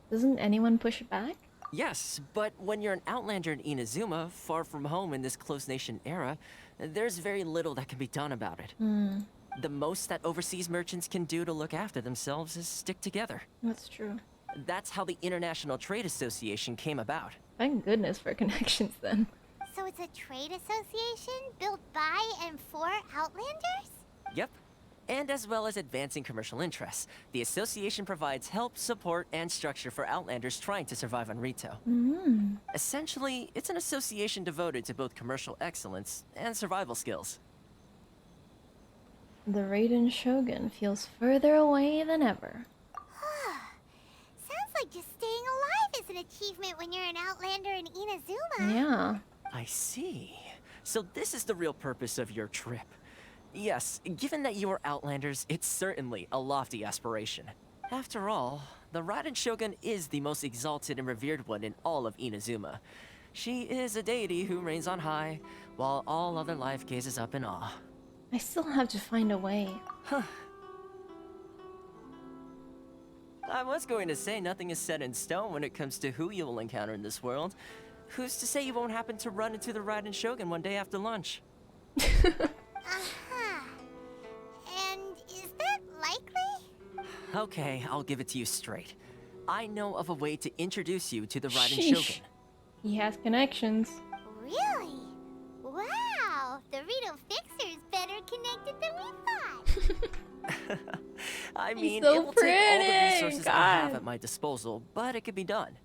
S: Doesn't anyone push back?
D: Yes, but when you're an outlander in Inazuma, far from home in this close nation era, there's very little that can be done about it. The most that overseas merchants can do to look after themselves is stick together.
S: That's true.
D: That's how the International Trade Association came about.
S: Thank goodness for connections then.
B: So it's a trade association built by and for Outlanders?
D: Yep. And as well as advancing commercial interests, the association provides help, support, and structure for Outlanders trying to survive on Rito. Essentially, it's an association devoted to both commercial excellence and survival skills.
S: The Raiden Shogun feels further away than ever.
B: Sounds like just staying alive is an achievement when you're an Outlander in Inazuma.
S: Yeah.
D: I see. So this is the real purpose of your trip. Yes, given that you are Outlanders, it's certainly a lofty aspiration. After all, the Raiden Shogun is the most exalted and revered one in all of Inazuma. She is a deity who reigns on high, while all other life gazes up in awe.
S: I still have to find a way.
D: Huh. I was going to say nothing is set in stone when it comes to who you will encounter in this world. Who's to say you won't happen to run into the Raiden Shogun one day after lunch?
B: And is that likely?
D: Okay, I'll give it to you straight. I know of a way to introduce you to the Raiden Shogun.
S: He has connections.
B: Really? Wow! The Rito Fixer's better connected than we thought.
D: I mean,
S: so
D: it will take all the
S: pretty,
D: resources I have at my disposal, but it could be done.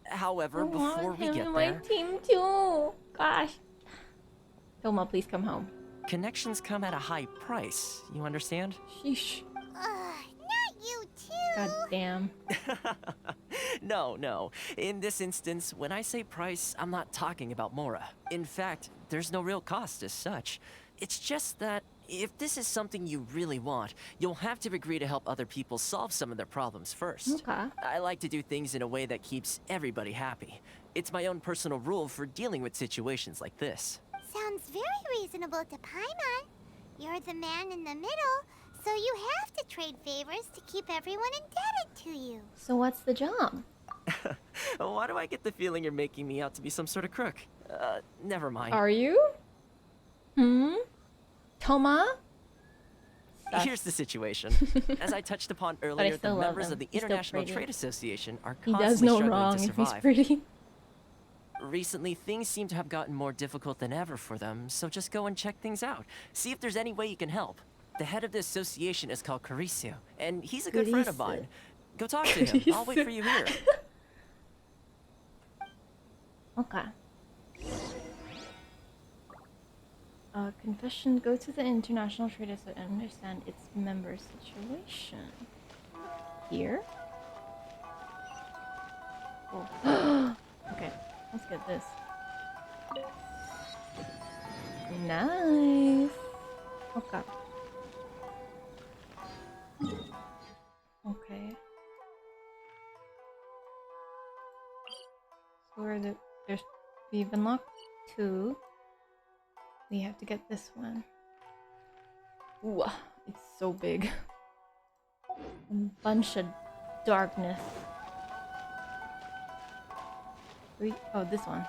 D: However, before we get
S: my
D: there...
S: team too. Gosh. Toma, please come home.
D: Connections come at a high price, you understand?
S: Sheesh.
B: Not you too.
S: God damn.
D: No. In this instance, when I say price, I'm not talking about Mora. In fact, there's no real cost as such. It's just that if this is something you really want, you'll have to agree to help other people solve some of their problems first.
S: Okay.
D: I like to do things in a way that keeps everybody happy. It's my own personal rule for dealing with situations like this.
B: Sounds very reasonable to Paimon. You're the man in the middle, so you have to trade favors to keep everyone indebted to you.
S: So what's the job?
D: Why do I get the feeling you're making me out to be some sort of crook? Never mind.
S: Are you? Toma?
D: Here's the situation. As I touched upon earlier, the members of the International Trade Association are constantly struggling to survive.
S: He's pretty.
D: Recently, things seem to have gotten more difficult than ever for them, so just go and check things out. See if there's any way you can help. The head of the association is called Kurisu, and he's a good friend of mine. Go talk to him. I'll wait for you here.
S: Okay. Confession, go to the International Trade Association and understand its member situation. Here? Oh. Okay, let's get this. Nice. Okay. Okay. So we've unlocked 2. We have to get this one. Ooh, it's so big. A bunch of darkness. Oh, this one.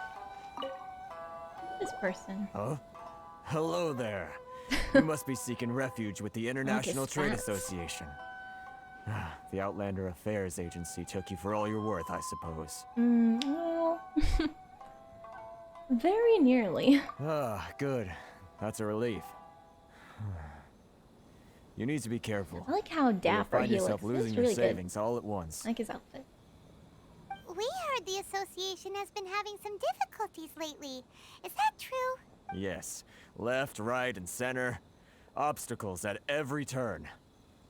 S: This person.
I: Huh? Hello there. You must be seeking refuge with the International Trade Association. The Outlander Affairs Agency took you for all you're worth, I suppose.
S: Well... very nearly.
I: Good. That's a relief. You need to be careful.
S: I like how dapper he looks.
I: You'll find yourself losing your savings all at once.
S: I like his outfit.
B: We heard the association has been having some difficulties lately. Is that true?
I: Yes. Left, right, and center. Obstacles at every turn.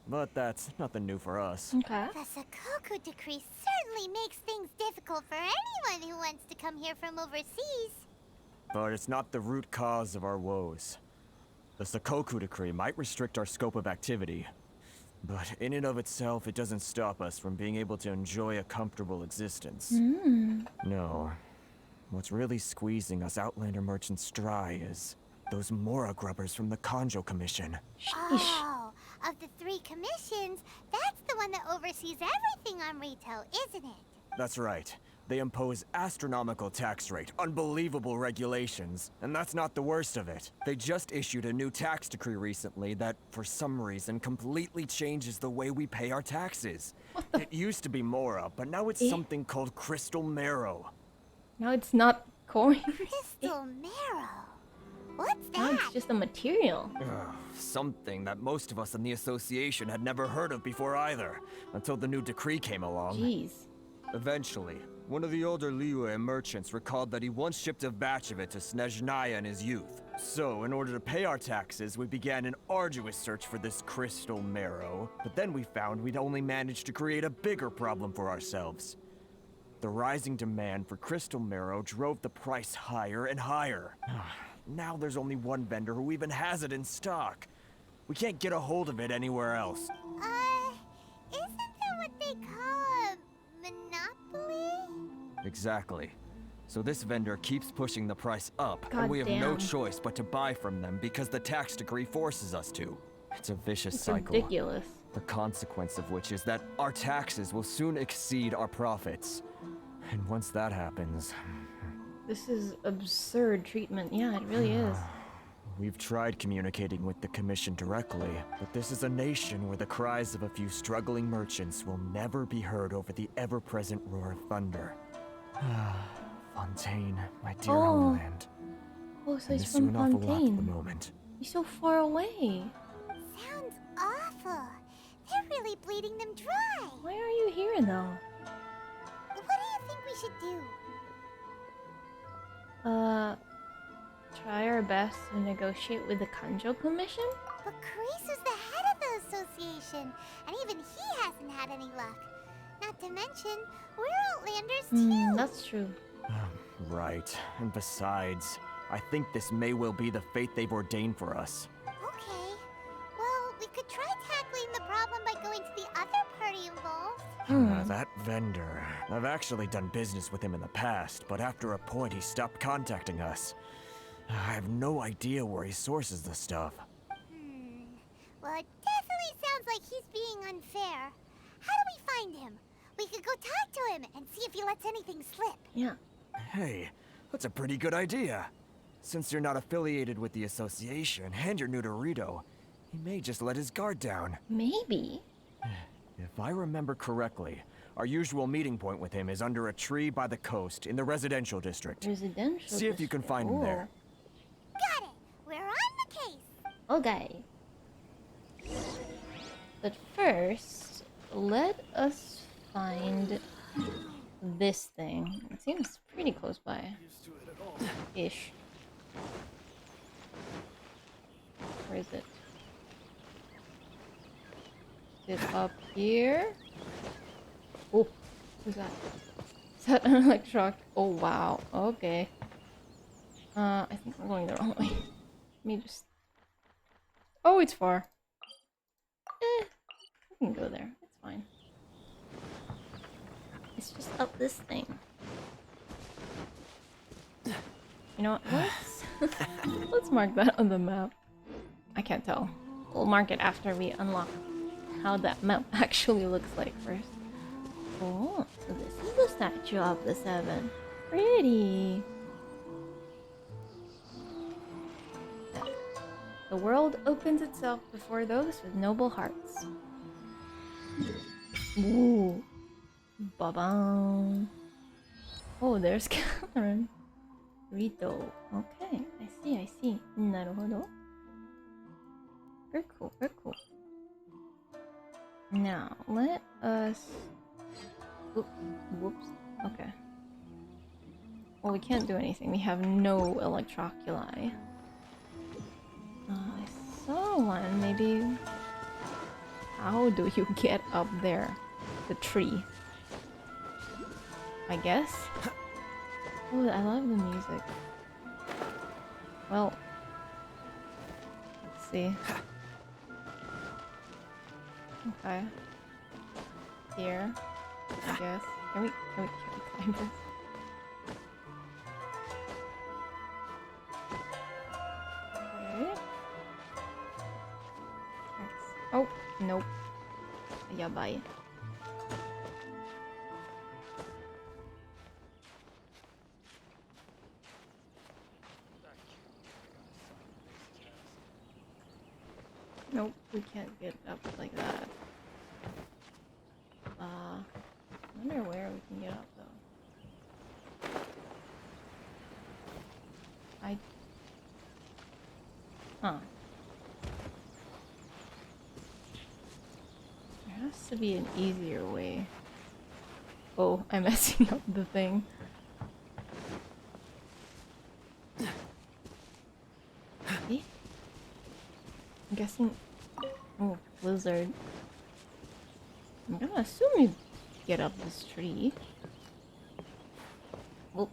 I: But that's nothing new for us.
S: Okay.
B: The Sakoku decree certainly makes things difficult for anyone who wants to come here from overseas.
I: But it's not the root cause of our woes. The Sakoku decree might restrict our scope of activity, But in and of itself, it doesn't stop us from being able to enjoy a comfortable existence. No. What's really squeezing us Outlander merchants dry is those Mora grubbers from the Kanjo Commission.
B: Oh, of the 3 commissions, that's the one that oversees everything on Rito, isn't it?
I: That's right. They impose astronomical tax rate, unbelievable regulations, and that's not the worst of it. They just issued a new tax decree recently that, for some reason, completely changes the way we pay our taxes. It used to be Mora, but now it's something called Crystal Marrow.
S: Now it's not coin.
B: Crystal Marrow? What's that?
S: Now it's just a material.
I: Something that most of us in the association had never heard of before either, until the new decree came along.
S: Jeez.
I: Eventually, one of the older Liyue merchants recalled that he once shipped a batch of it to Snezhnaya in his youth. So, in order to pay our taxes, we began an arduous search for this crystal marrow, but then we found we'd only managed to create a bigger problem for ourselves. The rising demand for crystal marrow drove the price higher and higher. Now there's only one vendor who even has it in stock. We can't get a hold of it anywhere else.
B: Isn't that what they call a monopoly?
I: Exactly. So this vendor keeps pushing the price up,
S: God
I: and we have no
S: damn.
I: choice but to buy from them because the tax decree forces us to. It's a vicious
S: It's
I: cycle.
S: ridiculous.
I: The consequence of which is that our taxes will soon exceed our profits. And once that happens...
S: This is absurd treatment. Yeah, it really is.
I: We've tried communicating with the Commission directly, but this is a nation where the cries of a few struggling merchants will never be heard over the ever-present roar of thunder. Fontaine, my dear homeland.
S: Oh, so
I: I
S: he's
I: miss you
S: from
I: an awful lot at the
S: Fontaine.
I: moment.
S: He's so far away.
B: Sounds awful. They're really bleeding them dry.
S: Why are you here, though?
B: What do you think we should do?
S: Try our best to negotiate with the Kanjo Commission?
B: But Carice is the head of the association, and even he hasn't had any luck. Not to mention, we're Outlanders too.
S: That's true.
I: Right. And besides, I think this may well be the fate they've ordained for us.
B: Okay. Well, we could try tackling the problem by going to the other party involved.
I: That vendor. I've actually done business with him in the past, but after a point he stopped contacting us. I have no idea where he sources the stuff.
B: Well, it definitely sounds like he's being unfair. How do we find him? We could go talk to him and see if he lets anything slip.
S: Yeah.
I: Hey, that's a pretty good idea. Since you're not affiliated with the association and you're new to Rito, he may just let his guard down.
S: Maybe.
I: If I remember correctly, our usual meeting point with him is under a tree by the coast in the residential district.
S: Residential
I: See if you can find him there.
B: Got it. We're on the case.
S: Okay. But first, let us find this thing. It seems pretty close by. Ish. Where is it? Is it up here? Oh, who's that? Is that an electroshock? Oh wow, okay. I think we're going the wrong way. Let me just... Oh, it's far. We can go there, it's fine. It's just up this thing. You know what? Let's mark that on the map. I can't tell. We'll mark it after we unlock how that map actually looks like first. Oh, so this is the statue of the seven. Pretty. The world opens itself before those with noble hearts. Ooh. Ba-bam. Oh, there's Catherine. Rito. Okay, I see. Naruhodo. Very cool, very cool. Now, let us... Whoops. Okay. Well, we can't do anything. We have no electroculi. I saw one. Maybe... How do you get up there? The tree. I guess? Oh, I love the music. Well... Let's see. Okay. Here, I guess. Can we climb this? Okay. Oh, nope. Yeah, bye. Nope, we can't get up like that. I wonder where we can get up though. Huh. There has to be an easier way. Oh, I'm messing up the thing. Eh? I'm guessing. Oh, blizzard. I'm gonna assume you get up this tree. Well.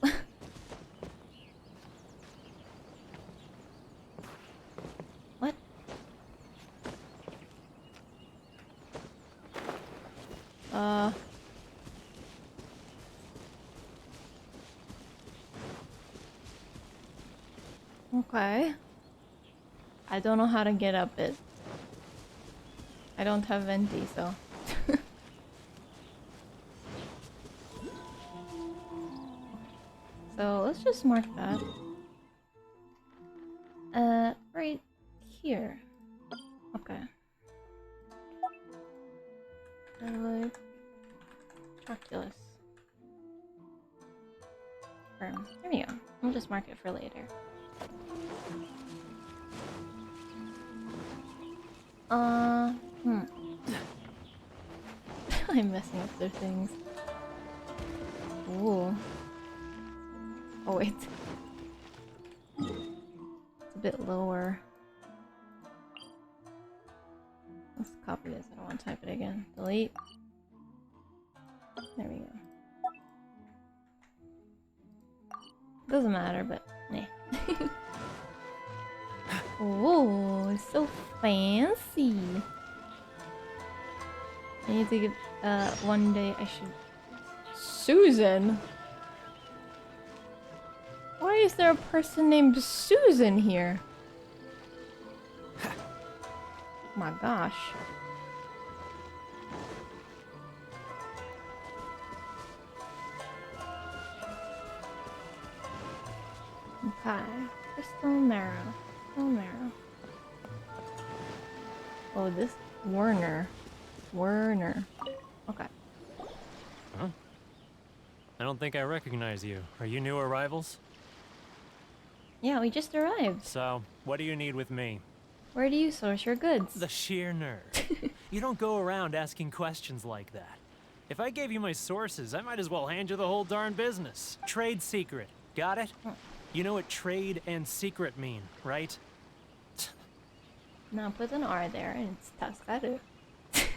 S: What? Okay. I don't know how to get up it. I don't have venti, so. So let's just mark that. Right here. Okay. Like calculus. There we go. We'll just mark it for later. I'm messing up their things. Ooh. Oh wait. It's a bit lower. Let's copy this. I don't want to type it again. Delete. There we go. Doesn't matter, but nah. Oh, it's so fancy. I need to give one day I should. Susan? Why is there a person named Susan here? Oh my gosh. Okay. Crystal marrow. Crystal marrow. Oh, this Werner. Okay.
T: Huh? I don't think I recognize you. Are you new arrivals?
S: Yeah, we just arrived.
T: So, what do you need with me?
S: Where do you source your goods?
T: The sheer nerve. You don't go around asking questions like that. If I gave you my sources, I might as well hand you the whole darn business. Trade secret. Got it? You know what trade and secret mean, right?
S: Now put an R there and it's Taskaru.
B: This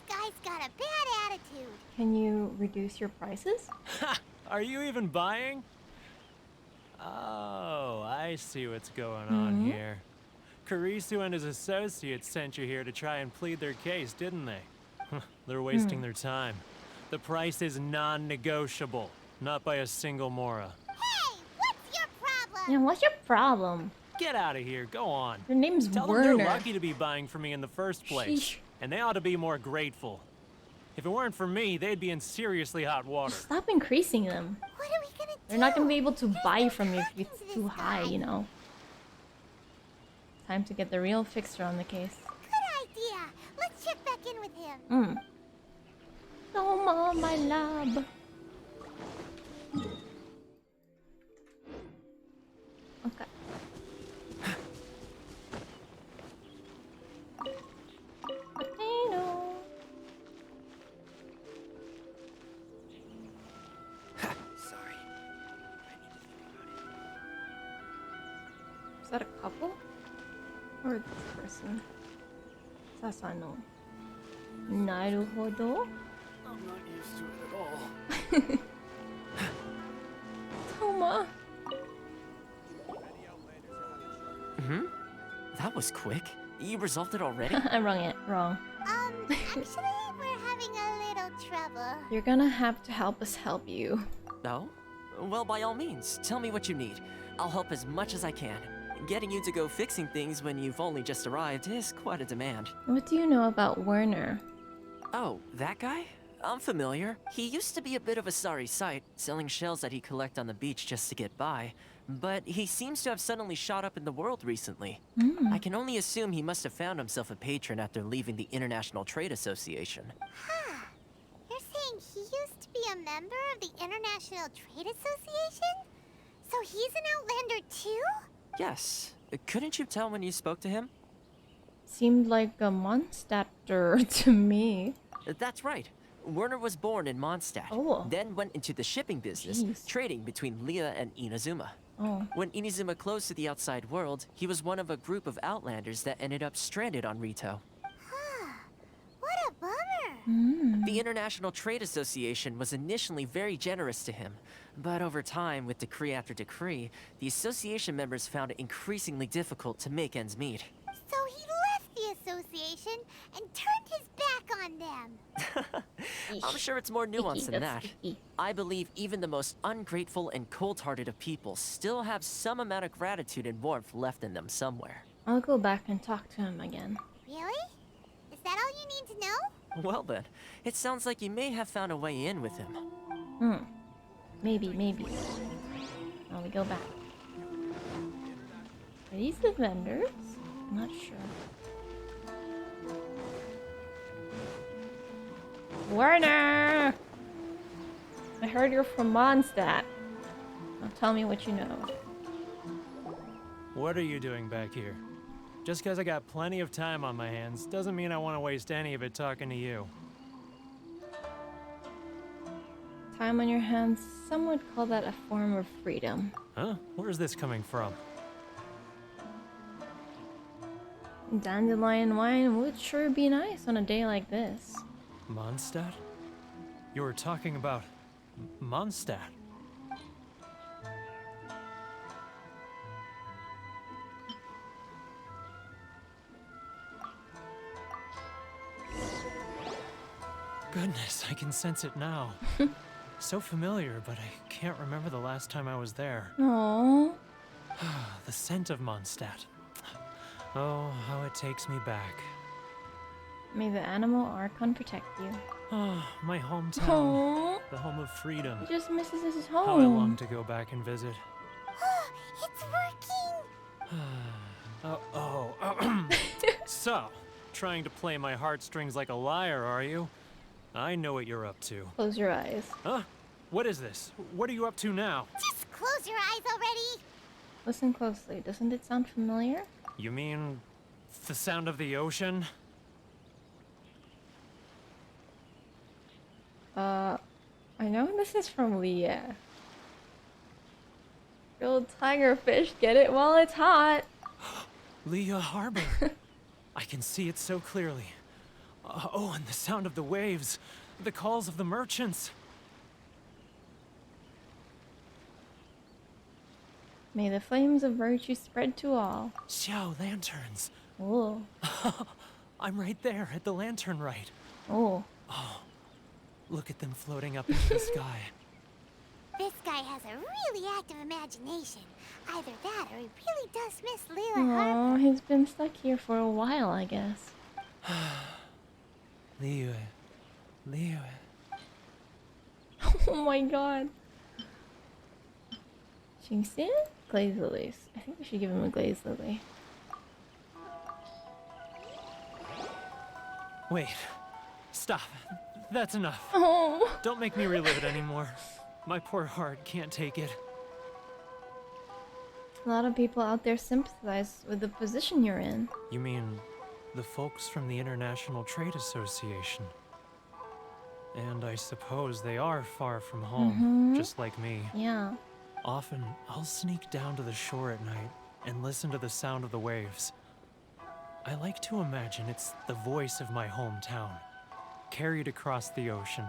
B: guy's got a bad attitude.
S: Can you reduce your prices?
T: Ha! Are you even buying? Oh, I see what's going on here. Karisu and his associates sent you here to try and plead their case, didn't they? They're wasting their time. The price is non-negotiable, not by a single Mora.
B: Hey, what's your problem?
S: Yeah, what's your problem?
T: Get out of here, go on.
S: Your name's
T: Tell
S: Werner.
T: them they're lucky to be buying from me in the first place.
S: Sheesh.
T: And they ought to be more grateful. If it weren't for me, they'd be in seriously hot water.
S: Stop increasing them.
B: What are we gonna do?
S: They're not gonna be able to buy from you if it's too high, you know. Time to get the real fixer on the case.
B: Good idea. Let's check back in with him.
S: Toma, my lab. Okay. Potato.
I: Sorry.
S: Is that a couple? Or this person? Sasano. Naruhodo.
I: I'm not used to it at all.
S: Toma.
D: That was quick. You resolved it already?
A: I'm wrong.
B: Actually, we're having a little trouble.
S: You're gonna have to help us help you.
D: No? Well, by all means, tell me what you need. I'll help as much as I can. Getting you to go fixing things when you've only just arrived is quite a demand.
S: What do you know about Werner?
D: Oh, that guy? I'm familiar. He used to be a bit of a sorry sight, selling shells that he'd collect on the beach just to get by. But he seems to have suddenly shot up in the world recently. I can only assume he must have found himself a patron after leaving the International Trade Association.
B: Huh. You're saying he used to be a member of the International Trade Association? So he's an Outlander too?
D: Yes. Couldn't you tell when you spoke to him?
S: Seemed like a Mondstadter to me.
D: That's right. Werner was born in Mondstadt, then went into the shipping business, trading between Leah and Inazuma. When Inazuma closed to the outside world, he was one of a group of Outlanders that ended up stranded on Rito.
B: What a bummer!
D: The International Trade Association was initially very generous to him, but over time, with decree after decree, the association members found it increasingly difficult to make ends meet.
B: So he left the association and turned his back on them.
D: I'm sure it's more nuanced than that. I believe even the most ungrateful and cold-hearted of people still have some amount of gratitude and warmth left in them somewhere.
S: I'll go back and talk to him again.
B: Really? Is that all you need to know?
D: Well then, it sounds like you may have found a way in with him.
S: Maybe. Oh, we go back. Are these the vendors? I'm not sure. Werner! I heard you're from Mondstadt. Now tell me what you know.
T: What are you doing back here? Just because I got plenty of time on my hands doesn't mean I want to waste any of it talking to you.
S: Time on your hands, some would call that a form of freedom.
T: Huh? Where's this coming from?
S: Dandelion wine would sure be nice on a day like this.
T: Mondstadt? You were talking about Mondstadt. Goodness, I can sense it now. So familiar, but I can't remember the last time I was there.
S: Aww.
T: The scent of Mondstadt. Oh, how it takes me back.
S: May the animal Archon protect you.
T: Oh, my hometown.
S: Aww.
T: The home of freedom.
S: He just misses his home.
T: How I long to go back and visit.
B: It's working!
T: So, trying to play my heartstrings like a liar, are you? I know what you're up to.
S: Close your eyes.
T: Huh? What is this? What are you up to now?
B: Just close your eyes already!
S: Listen closely. Doesn't it sound familiar?
T: You mean the sound of the ocean?
S: I know this is from Leah. Grilled tigerfish, get it while it's hot.
T: Leah Harbor. I can see it so clearly. Oh, and the sound of the waves. The calls of the merchants.
S: May the flames of virtue spread to all.
T: Xiao lanterns.
S: Oh.
T: I'm right there at the lantern right.
S: Oh.
T: Look at them floating up into the sky.
B: This guy has a really active imagination. Either that or he really does miss Leela Harbor.
S: Oh, he's been stuck here for a while, I guess.
T: Liyue.
S: Oh my god. Jingxian? Glaze lilies. I think we should give him a glaze lily.
T: Wait. Stop. That's enough.
S: Oh.
T: Don't make me relive it anymore. My poor heart can't take it.
S: A lot of people out there sympathize with the position you're in.
T: You mean the folks from the International Trade Association? And I suppose they are far from home, just like me.
S: Yeah.
T: Often, I'll sneak down to the shore at night and listen to the sound of the waves. I like to imagine it's the voice of my hometown, carried across the ocean.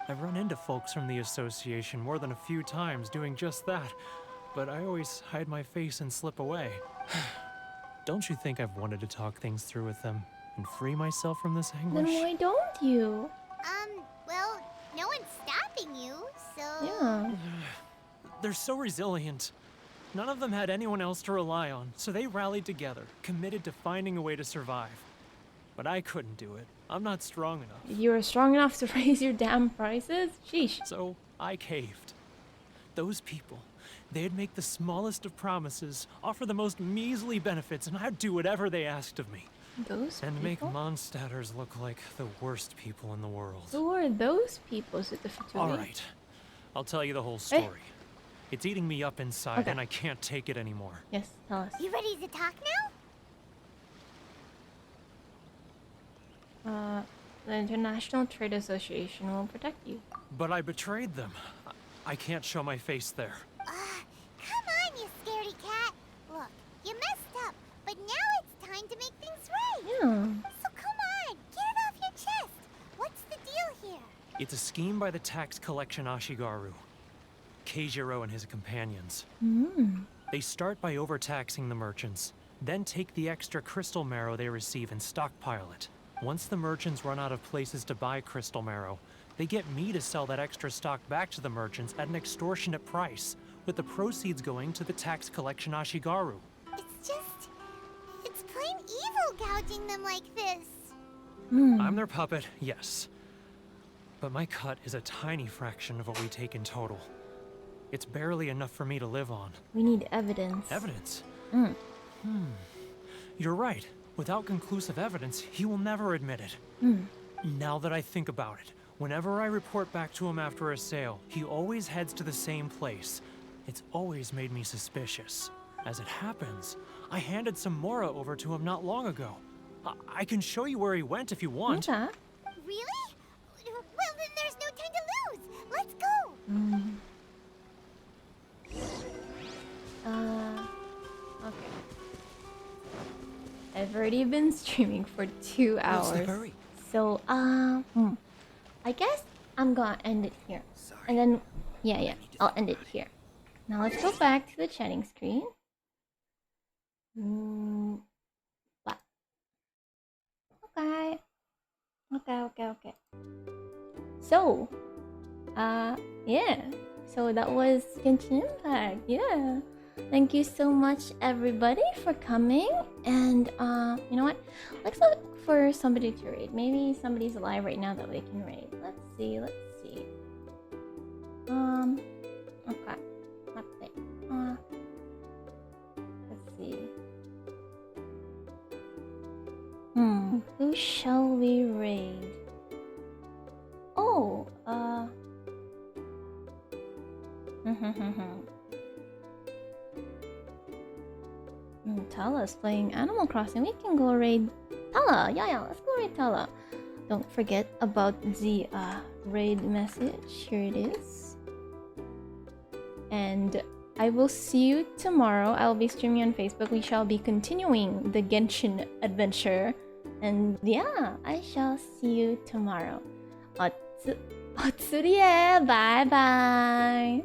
T: I've run into folks from the association more than a few times doing just that, but I always hide my face and slip away. Don't you think I've wanted to talk things through with them and free myself from this
A: Then
T: anguish?
A: why don't you?
B: Well, no one's stopping you, so...
A: Yeah.
T: They're so resilient. None of them had anyone else to rely on, so they rallied together, committed to finding a way to survive. But I couldn't do it. I'm not strong enough.
A: You were strong enough to raise your damn prices? Sheesh.
T: So I caved. Those people, they'd make the smallest of promises, offer the most measly benefits, and I'd do whatever they asked of me.
A: Those
T: and
A: people?
T: make Mondstadters look like the worst people in the world.
A: Who are those people?
T: Alright, I'll tell you the whole story. It's eating me up inside, and I can't take it anymore.
A: Yes, tell us.
B: You ready to talk
A: now? The International Trade Association will protect you.
T: But I betrayed them. I can't show my face there.
B: Come on, you scaredy cat. Look, you messed up, but now it's time to make things right.
A: Yeah.
B: So come on, get it off your chest. What's the deal here?
T: It's a scheme by the tax collection Ashigaru. Keijiro and his companions. They start by overtaxing the merchants, then take the extra crystal marrow they receive and stockpile it. Once the merchants run out of places to buy crystal marrow, they get me to sell that extra stock back to the merchants at an extortionate price, with the proceeds going to the tax collection Ashigaru.
B: It's plain evil gouging them like this.
T: I'm their puppet, yes. But my cut is a tiny fraction of what we take in total. It's barely enough for me to live on.
A: We need evidence.
T: Evidence? You're right. Without conclusive evidence, he will never admit it. Now that I think about it, whenever I report back to him after a sale, he always heads to the same place. It's always made me suspicious. As it happens, I handed some Mora over to him not long ago. I can show you where he went if you want.
A: Okay.
B: Really? Well, then there's no time to lose. Let's go.
A: Okay. I've already been streaming for 2 hours.
I: What's the hurry?
A: So, I guess I'm gonna end it here.
I: Sorry.
A: And then, yeah, I'll end it here. Now let's go back to the chatting screen. What? Okay. So, yeah. So that was Genshin Impact, yeah. Thank you so much, everybody, for coming. And, you know what? Let's look for somebody to raid. Maybe somebody's alive right now that we can raid. Let's see. Okay. Let's see. Who shall we raid? Oh, Tala's playing Animal Crossing. We can go raid Tala. Yeah, let's go raid Tala. Don't forget about the raid message. Here it is. And I will see you tomorrow. I'll be streaming on Facebook. We shall be continuing the Genshin adventure. And yeah, I shall see you tomorrow. Otsurie. Bye bye.